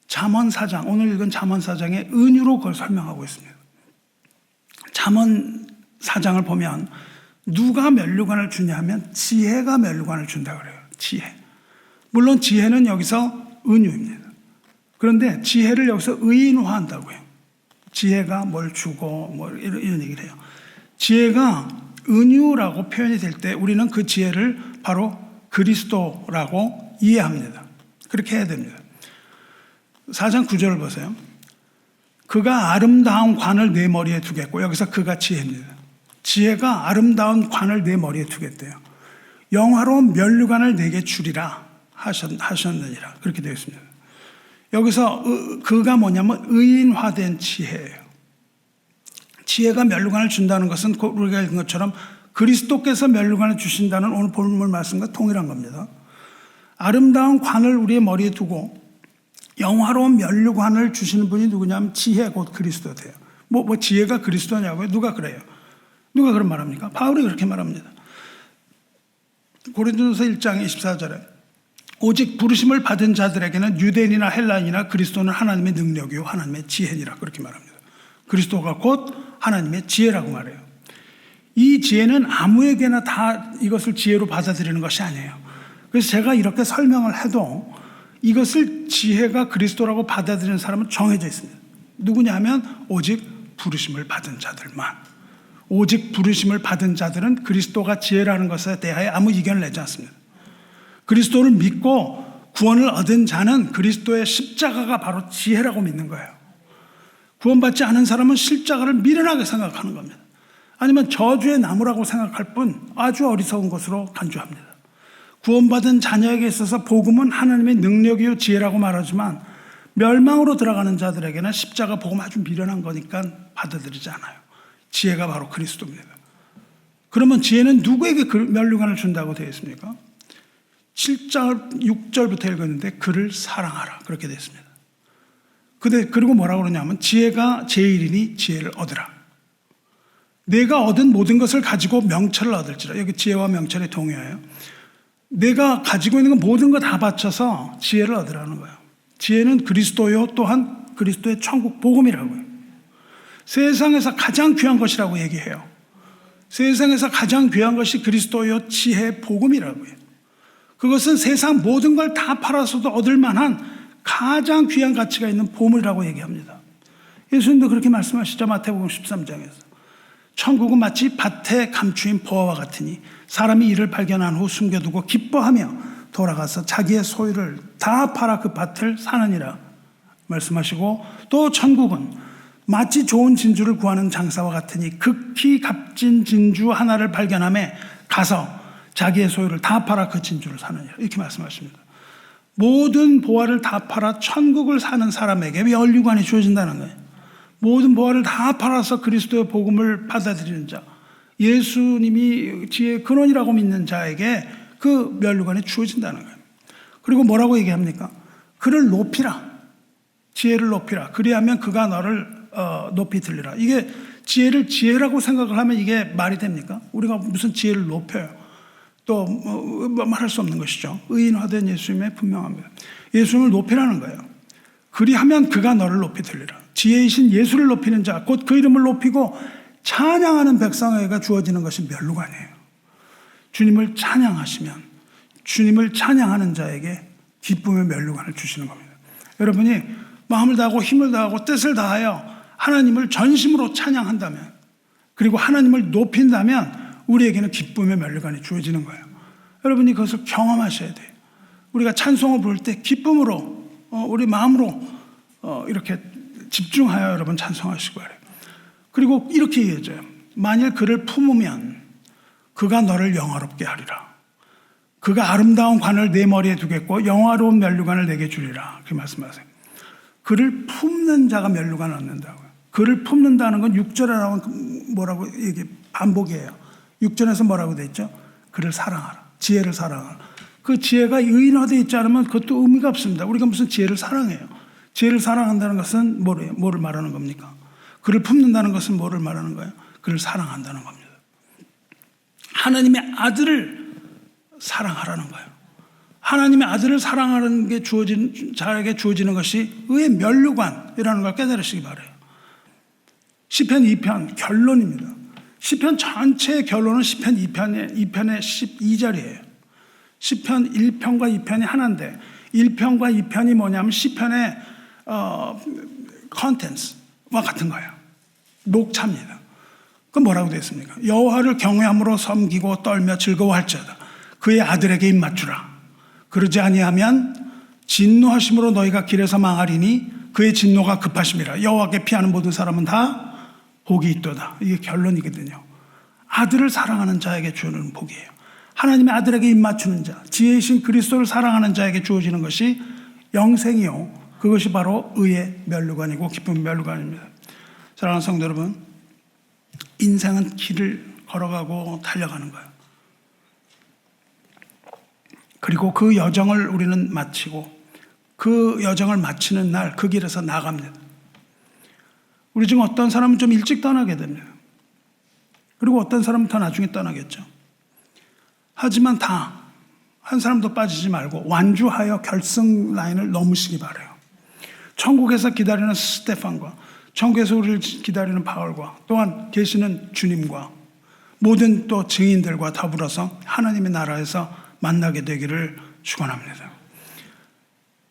잠언 4장, 오늘 읽은 잠언 4장의 은유로 그걸 설명하고 있습니다. 잠언 4장을 보면 누가 면류관을 주냐 하면 지혜가 면류관을 준다 그래요. 지혜. 물론 지혜는 여기서 은유입니다. 그런데 지혜를 여기서 의인화한다고요. 지혜가 뭘 주고 뭐 이런 얘기를 해요. 지혜가 은유라고 표현이 될 때 우리는 그 지혜를 바로 그리스도라고 이해합니다. 그렇게 해야 됩니다. 4장 9절을 보세요. 그가 아름다운 관을 내 머리에 두겠고, 여기서 그가 지혜입니다. 지혜가 아름다운 관을 내 머리에 두겠대요. 영화로운 면류관을 내게 주리라 하셨느니라. 그렇게 되어 있습니다. 여기서 그가 뭐냐면 의인화된 지혜예요. 지혜가 면류관을 준다는 것은 우리가 읽은 것처럼 그리스도께서 면류관을 주신다는 오늘 본문 말씀과 동일한 겁니다. 아름다운 관을 우리의 머리에 두고 영화로운 면류관을 주시는 분이 누구냐면 지혜 곧 그리스도 돼요. 뭐 지혜가 그리스도냐고요? 누가 그래요? 누가 그런 말합니까? 바울이 그렇게 말합니다. 고린도전서 1장 24절에 오직 부르심을 받은 자들에게는 유대인이나 헬라인이나 그리스도는 하나님의 능력이요 하나님의 지혜니라 그렇게 말합니다. 그리스도가 곧 하나님의 지혜라고 말해요. 이 지혜는 아무에게나 다 이것을 지혜로 받아들이는 것이 아니에요. 그래서 제가 이렇게 설명을 해도 이것을 지혜가 그리스도라고 받아들이는 사람은 정해져 있습니다. 누구냐 하면 오직 부르심을 받은 자들만. 오직 부르심을 받은 자들은 그리스도가 지혜라는 것에 대하여 아무 이견을 내지 않습니다. 그리스도를 믿고 구원을 얻은 자는 그리스도의 십자가가 바로 지혜라고 믿는 거예요. 구원받지 않은 사람은 십자가를 미련하게 생각하는 겁니다. 아니면 저주의 나무라고 생각할 뿐 아주 어리석은 것으로 간주합니다. 구원받은 자녀에게 있어서 복음은 하나님의 능력이요 지혜라고 말하지만 멸망으로 들어가는 자들에게는 십자가 복음 아주 미련한 거니까 받아들이지 않아요. 지혜가 바로 그리스도입니다. 그러면 지혜는 누구에게 그 면류관을 준다고 되어 있습니까? 7절, 6절부터 읽었는데 그를 사랑하라. 그렇게 되어 있습니다. 그리고 뭐라고 그러냐면 지혜가 제일이니 지혜를 얻으라. 내가 얻은 모든 것을 가지고 명철을 얻을지라. 여기 지혜와 명철이 동의어예요. 내가 가지고 있는 건 모든 거 다 바쳐서 지혜를 얻으라는 거예요. 지혜는 그리스도요 또한 그리스도의 천국 복음이라고요. 세상에서 가장 귀한 것이라고 얘기해요. 세상에서 가장 귀한 것이 그리스도요 지혜 복음이라고요. 그것은 세상 모든 걸 다 팔아서도 얻을 만한 가장 귀한 가치가 있는 보물이라고 얘기합니다. 예수님도 그렇게 말씀하시죠. 마태복음 13장에서. 천국은 마치 밭에 감추인 보화와 같으니 사람이 이를 발견한 후 숨겨두고 기뻐하며 돌아가서 자기의 소유를 다 팔아 그 밭을 사느니라 말씀하시고, 또 천국은 마치 좋은 진주를 구하는 장사와 같으니 극히 값진 진주 하나를 발견하며 가서 자기의 소유를 다 팔아 그 진주를 사느니라 이렇게 말씀하십니다. 모든 보화를 다 팔아 천국을 사는 사람에게 면류관이 주어진다는 거예요. 모든 보화를 다 팔아서 그리스도의 복음을 받아들이는 자, 예수님이 지혜의 근원이라고 믿는 자에게 그 면류관이 주어진다는 거예요. 그리고 뭐라고 얘기합니까? 그를 높이라. 지혜를 높이라. 그리하면 그가 너를 높이 들리라. 이게 지혜를 지혜라고 생각을 하면 이게 말이 됩니까? 우리가 무슨 지혜를 높여요. 또 말할 수 없는 것이죠. 의인화된 예수님의 분명합니다. 예수님을 높이라는 거예요. 그리하면 그가 너를 높이 들리라. 지혜이신 예수를 높이는 자, 곧 그 이름을 높이고 찬양하는 백성에게 주어지는 것이 면류관이에요. 주님을 찬양하시면 주님을 찬양하는 자에게 기쁨의 면류관을 주시는 겁니다. 여러분이 마음을 다하고 힘을 다하고 뜻을 다하여 하나님을 전심으로 찬양한다면, 그리고 하나님을 높인다면 우리에게는 기쁨의 면류관이 주어지는 거예요. 여러분이 그것을 경험하셔야 돼요. 우리가 찬송을 부를 때 기쁨으로 우리 마음으로 이렇게 집중하여 여러분 찬송하시기 바라요. 그리고 이렇게 얘기해줘요. 만일 그를 품으면 그가 너를 영화롭게 하리라. 그가 아름다운 관을 내 머리에 두겠고 영화로운 면류관을 내게 주리라. 그렇게 말씀하세요. 그를 품는 자가 면류관을 얻는다고요. 그를 품는다는 건 6절에 나온 뭐라고 얘기 반복이에요. 6절에서 뭐라고 돼 있죠? 그를 사랑하라. 지혜를 사랑하라. 그 지혜가 의인화되어 있지 않으면 그것도 의미가 없습니다. 우리가 무슨 지혜를 사랑해요? 지혜를 사랑한다는 것은 뭐를 말하는 겁니까? 그를 품는다는 것은 뭐를 말하는 거예요? 그를 사랑한다는 겁니다. 하나님의 아들을 사랑하라는 거예요. 하나님의 아들을 사랑하는 게 자에게 주어지는 것이 의의 면류관이라는 걸 깨달으시기 바라요. 시편 2편 결론입니다. 시편 전체의 결론은 시편 2편의 12절이에요. 시편 1편과 2편이 하나인데 1편과 2편이 뭐냐면 시편의 컨텐츠와 같은 거예요. 녹차입니다. 그건 뭐라고 되어 있습니까? 여호와를 경외함으로 섬기고 떨며 즐거워할지어다. 그의 아들에게 입 맞추라. 그러지 아니하면 진노하심으로 너희가 길에서 망하리니 그의 진노가 급하심이라. 여호와께 피하는 모든 사람은 다 복이 있도다. 이게 결론이거든요. 아들을 사랑하는 자에게 주는 복이에요. 하나님의 아들에게 입 맞추는 자, 지혜이신 그리스도를 사랑하는 자에게 주어지는 것이 영생이요, 그것이 바로 의의 면류관이고 기쁨의 면류관입니다. 사랑하는 성도 여러분, 인생은 길을 걸어가고 달려가는 거예요. 그리고 그 여정을 우리는 마치고 그 여정을 마치는 날 그 길에서 나갑니다. 우리 중 어떤 사람은 좀 일찍 떠나게 됩니다. 그리고 어떤 사람은 더 나중에 떠나겠죠. 하지만 다 한 사람도 빠지지 말고 완주하여 결승 라인을 넘으시기 바라요. 천국에서 기다리는 스테판과 천국에서 우리를 기다리는 바울과 또한 계시는 주님과 모든 또 증인들과 더불어서 하나님의 나라에서 만나게 되기를 축원합니다.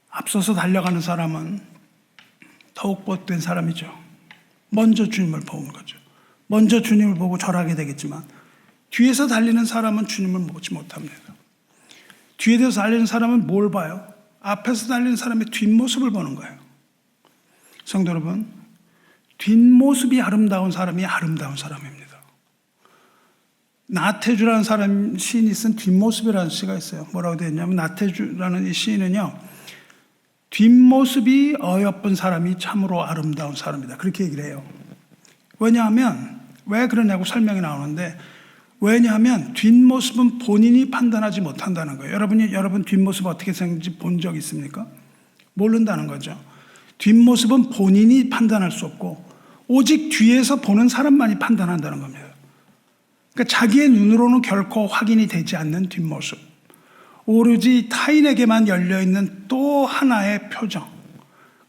앞서서 달려가는 사람은 더욱 복된 사람이죠. 먼저 주님을 보는 거죠. 먼저 주님을 보고 절하게 되겠지만 뒤에서 달리는 사람은 주님을 보지 못합니다. 뒤에서 달리는 사람은 뭘 봐요? 앞에서 달리는 사람의 뒷모습을 보는 거예요. 성도 여러분, 뒷모습이 아름다운 사람이 아름다운 사람입니다. 나태주라는 사람 시인이 쓴 뒷모습이라는 시가 있어요. 뭐라고 되어 있냐면 나태주라는 이 시인은요, 뒷모습이 어여쁜 사람이 참으로 아름다운 사람이다. 그렇게 얘기를 해요. 왜냐하면 왜 그러냐고 설명이 나오는데 왜냐하면 뒷모습은 본인이 판단하지 못한다는 거예요. 여러분 뒷모습 어떻게 생긴지 본 적 있습니까? 모른다는 거죠. 뒷모습은 본인이 판단할 수 없고 오직 뒤에서 보는 사람만이 판단한다는 겁니다. 그러니까 자기의 눈으로는 결코 확인이 되지 않는 뒷모습, 오로지 타인에게만 열려있는 또 하나의 표정,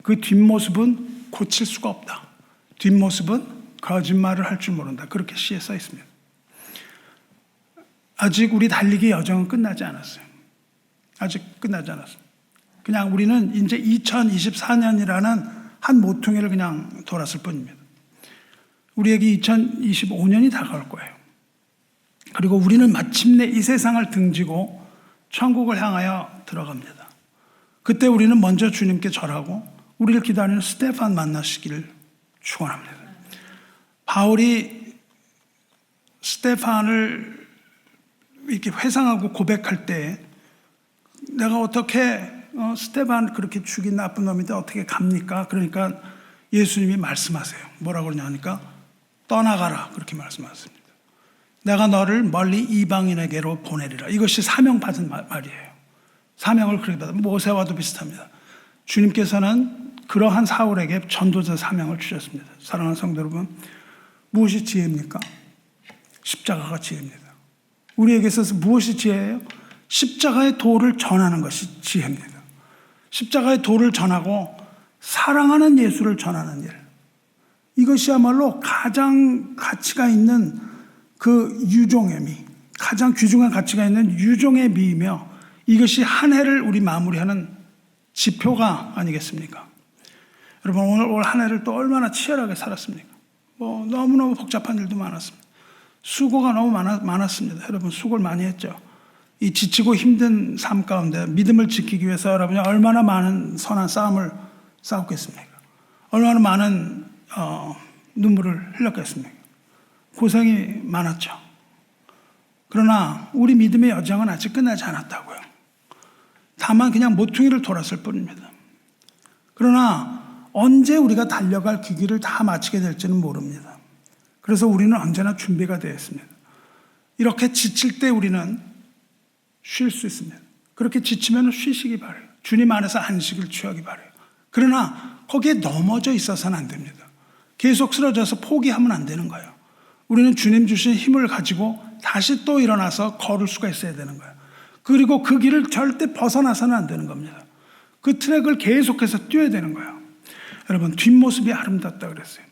그 뒷모습은 고칠 수가 없다. 뒷모습은 거짓말을 할 줄 모른다. 그렇게 시에 써 있습니다. 아직 우리 달리기 여정은 끝나지 않았어요. 아직 끝나지 않았어요. 그냥 우리는 이제 2024년이라는 한 모퉁이를 그냥 돌았을 뿐입니다. 우리에게 2025년이 다가올 거예요. 그리고 우리는 마침내 이 세상을 등지고 천국을 향하여 들어갑니다. 그때 우리는 먼저 주님께 절하고 우리를 기다리는 스테판 만나시기를 축원합니다. 바울이 스테판을 이렇게 회상하고 고백할 때 내가 어떻게 스테반 그렇게 죽인 나쁜 놈인데 어떻게 갑니까? 그러니까 예수님이 말씀하세요. 뭐라고 그러냐니까 떠나가라 그렇게 말씀하십니다. 내가 너를 멀리 이방인에게로 보내리라. 이것이 사명받은 말이에요. 사명을 그렇게 받은 모세와도 비슷합니다. 주님께서는 그러한 사울에게 전도자 사명을 주셨습니다. 사랑하는 성도 여러분, 무엇이 지혜입니까? 십자가가 지혜입니다. 우리에게 있어서 무엇이 지혜예요? 십자가의 도를 전하는 것이 지혜입니다. 십자가의 도를 전하고 사랑하는 예수를 전하는 일. 이것이야말로 가장 가치가 있는 그 유종의 미, 가장 귀중한 가치가 있는 유종의 미이며 이것이 한 해를 우리 마무리하는 지표가 아니겠습니까? 여러분 오늘 올 한 해를 또 얼마나 치열하게 살았습니까? 너무너무 복잡한 일도 많았습니다. 수고가 너무 많았습니다. 여러분 수고를 많이 했죠. 이 지치고 힘든 삶 가운데 믿음을 지키기 위해서 여러분이 얼마나 많은 선한 싸움을 싸웠겠습니까? 얼마나 많은 눈물을 흘렸겠습니까? 고생이 많았죠. 그러나 우리 믿음의 여정은 아직 끝나지 않았다고요. 다만 그냥 모퉁이를 돌았을 뿐입니다. 그러나 언제 우리가 달려갈 그 길을 다 마치게 될지는 모릅니다. 그래서 우리는 언제나 준비가 되어 있습니다. 이렇게 지칠 때 우리는 쉴 수 있습니다. 그렇게 지치면 쉬시기 바라요. 주님 안에서 안식을 취하기 바라요. 그러나 거기에 넘어져 있어서는 안 됩니다. 계속 쓰러져서 포기하면 안 되는 거예요. 우리는 주님 주신 힘을 가지고 다시 또 일어나서 걸을 수가 있어야 되는 거예요. 그리고 그 길을 절대 벗어나서는 안 되는 겁니다. 그 트랙을 계속해서 뛰어야 되는 거예요. 여러분 뒷모습이 아름답다 그랬어요.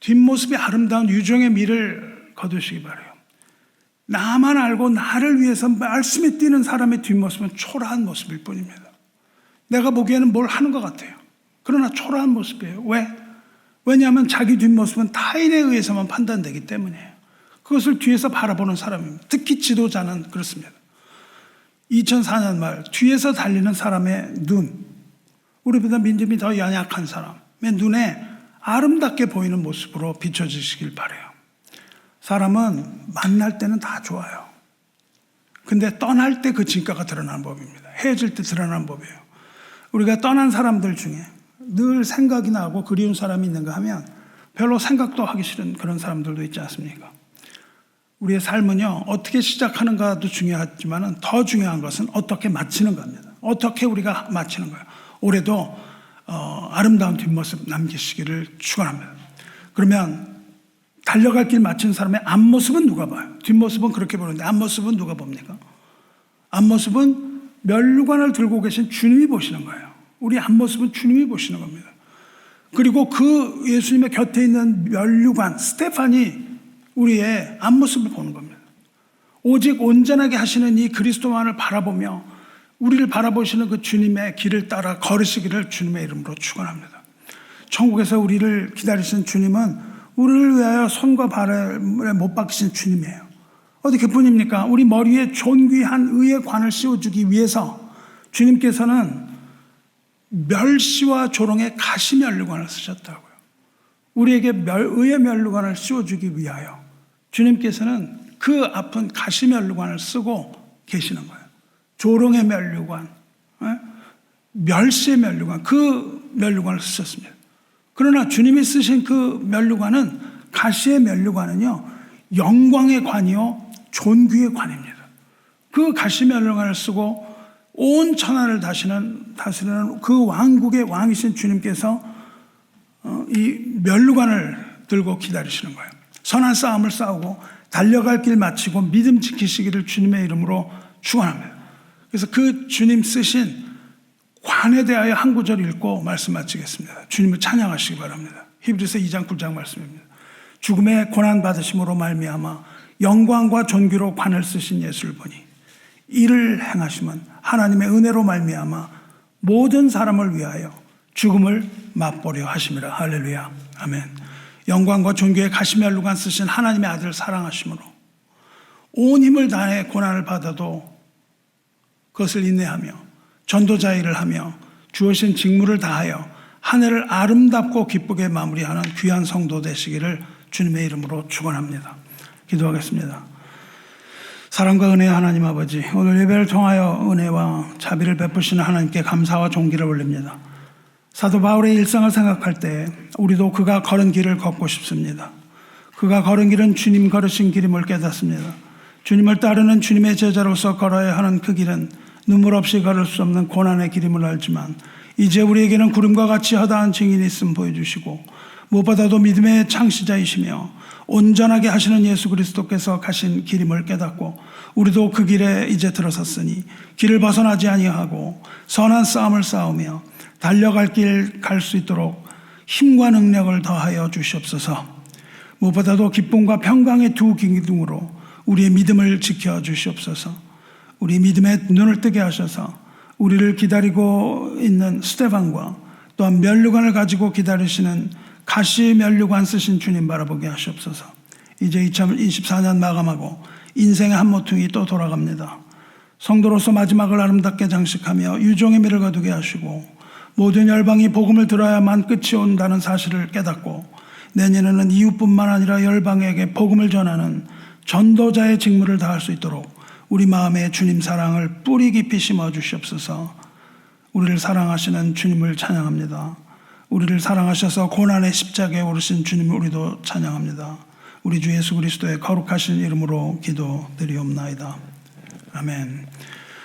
뒷모습이 아름다운 유종의 미를 거두시기 바라요. 나만 알고 나를 위해서 말씀이 뛰는 사람의 뒷모습은 초라한 모습일 뿐입니다. 내가 보기에는 뭘 하는 것 같아요. 그러나 초라한 모습이에요. 왜? 왜냐하면 자기 뒷모습은 타인에 의해서만 판단되기 때문이에요. 그것을 뒤에서 바라보는 사람입니다. 특히 지도자는 그렇습니다. 2004년 말 뒤에서 달리는 사람의 눈, 우리보다 믿음이 더 연약한 사람의 눈에 아름답게 보이는 모습으로 비춰지시길 바라요. 사람은 만날 때는 다 좋아요. 근데 떠날 때 그 진가가 드러나는 법입니다. 헤어질 때 드러나는 법이에요. 우리가 떠난 사람들 중에 늘 생각이 나고 그리운 사람이 있는가 하면 별로 생각도 하기 싫은 그런 사람들도 있지 않습니까? 우리의 삶은요, 어떻게 시작하는가도 중요하지만 더 중요한 것은 어떻게 마치는 겁니다. 어떻게 우리가 마치는 거예요. 올해도 아름다운 뒷모습 남기시기를 축원합니다. 그러면 달려갈 길 마친 사람의 앞모습은 누가 봐요? 뒷모습은 그렇게 보는데 앞모습은 누가 봅니까? 앞모습은 면류관을 들고 계신 주님이 보시는 거예요. 우리 앞모습은 주님이 보시는 겁니다. 그리고 그 예수님의 곁에 있는 면류관 스테판이 우리의 앞모습을 보는 겁니다. 오직 온전하게 하시는 이 그리스도만을 바라보며 우리를 바라보시는 그 주님의 길을 따라 걸으시기를 주님의 이름으로 축원합니다. 천국에서 우리를 기다리시는 주님은 우리를 위하여 손과 발에 못 박히신 주님이에요. 어디 그뿐입니까? 우리 머리에 존귀한 의의 관을 씌워주기 위해서 주님께서는 멸시와 조롱의 가시면류관을 쓰셨다고요. 우리에게 의의 면류관을 씌워주기 위하여 주님께서는 그 아픈 가시면류관을 쓰고 계시는 거예요. 조롱의 면류관, 멸시의 면류관, 그 면류관을 쓰셨습니다. 그러나 주님이 쓰신 그 면류관은 가시의 면류관은요 영광의 관이요 존귀의 관입니다. 그 가시면류관을 쓰고 온 천하를 다스리는 그 왕국의 왕이신 주님께서 이 면류관을 들고 기다리시는 거예요. 선한 싸움을 싸우고 달려갈 길 마치고 믿음 지키시기를 주님의 이름으로 축원합니다. 그래서 그 주님 쓰신 관에 대하여 한 구절 읽고 말씀 마치겠습니다. 주님을 찬양하시기 바랍니다. 히브리서 2장 9장 말씀입니다. 죽음의 고난 받으심으로 말미암아 영광과 존귀로 관을 쓰신 예수를 보니 이를 행하심은 하나님의 은혜로 말미암아 모든 사람을 위하여 죽음을 맛보려 하심이라. 할렐루야. 아멘. 영광과 존귀의 가시면류관 쓰신 하나님의 아들 사랑하심으로 온 힘을 다해 고난을 받아도 그것을 인내하며 전도자 일을 하며 주어진 직무를 다하여 한 해를 아름답고 기쁘게 마무리하는 귀한 성도 되시기를 주님의 이름으로 축원합니다. 기도하겠습니다. 사랑과 은혜의 하나님 아버지, 오늘 예배를 통하여 은혜와 자비를 베푸시는 하나님께 감사와 존귀를 올립니다. 사도 바울의 일상을 생각할 때 우리도 그가 걸은 길을 걷고 싶습니다. 그가 걸은 길은 주님 걸으신 길임을 깨닫습니다. 주님을 따르는 주님의 제자로서 걸어야 하는 그 길은 눈물 없이 걸을 수 없는 고난의 길임을 알지만 이제 우리에게는 구름과 같이 허다한 증인이 있음 보여주시고 무엇보다도 믿음의 창시자이시며 온전하게 하시는 예수 그리스도께서 가신 길임을 깨닫고 우리도 그 길에 이제 들어섰으니 길을 벗어나지 아니하고 선한 싸움을 싸우며 달려갈 길 갈 수 있도록 힘과 능력을 더하여 주시옵소서. 무엇보다도 기쁨과 평강의 두 기둥으로 우리의 믿음을 지켜 주시옵소서. 우리 믿음의 눈을 뜨게 하셔서 우리를 기다리고 있는 스데반과 또한 면류관을 가지고 기다리시는 가시 면류관 쓰신 주님 바라보게 하시옵소서. 이제 2024년 마감하고 인생의 한 모퉁이 또 돌아갑니다. 성도로서 마지막을 아름답게 장식하며 유종의 미를 거두게 하시고 모든 열방이 복음을 들어야만 끝이 온다는 사실을 깨닫고 내년에는 이웃뿐만 아니라 열방에게 복음을 전하는 전도자의 직무를 다할 수 있도록 우리 마음에 주님 사랑을 뿌리 깊이 심어 주시옵소서. 우리를 사랑하시는 주님을 찬양합니다. 우리를 사랑하셔서 고난의 십자가에 오르신 주님 우리도 찬양합니다. 우리 주 예수 그리스도의 거룩하신 이름으로 기도드리옵나이다. 아멘.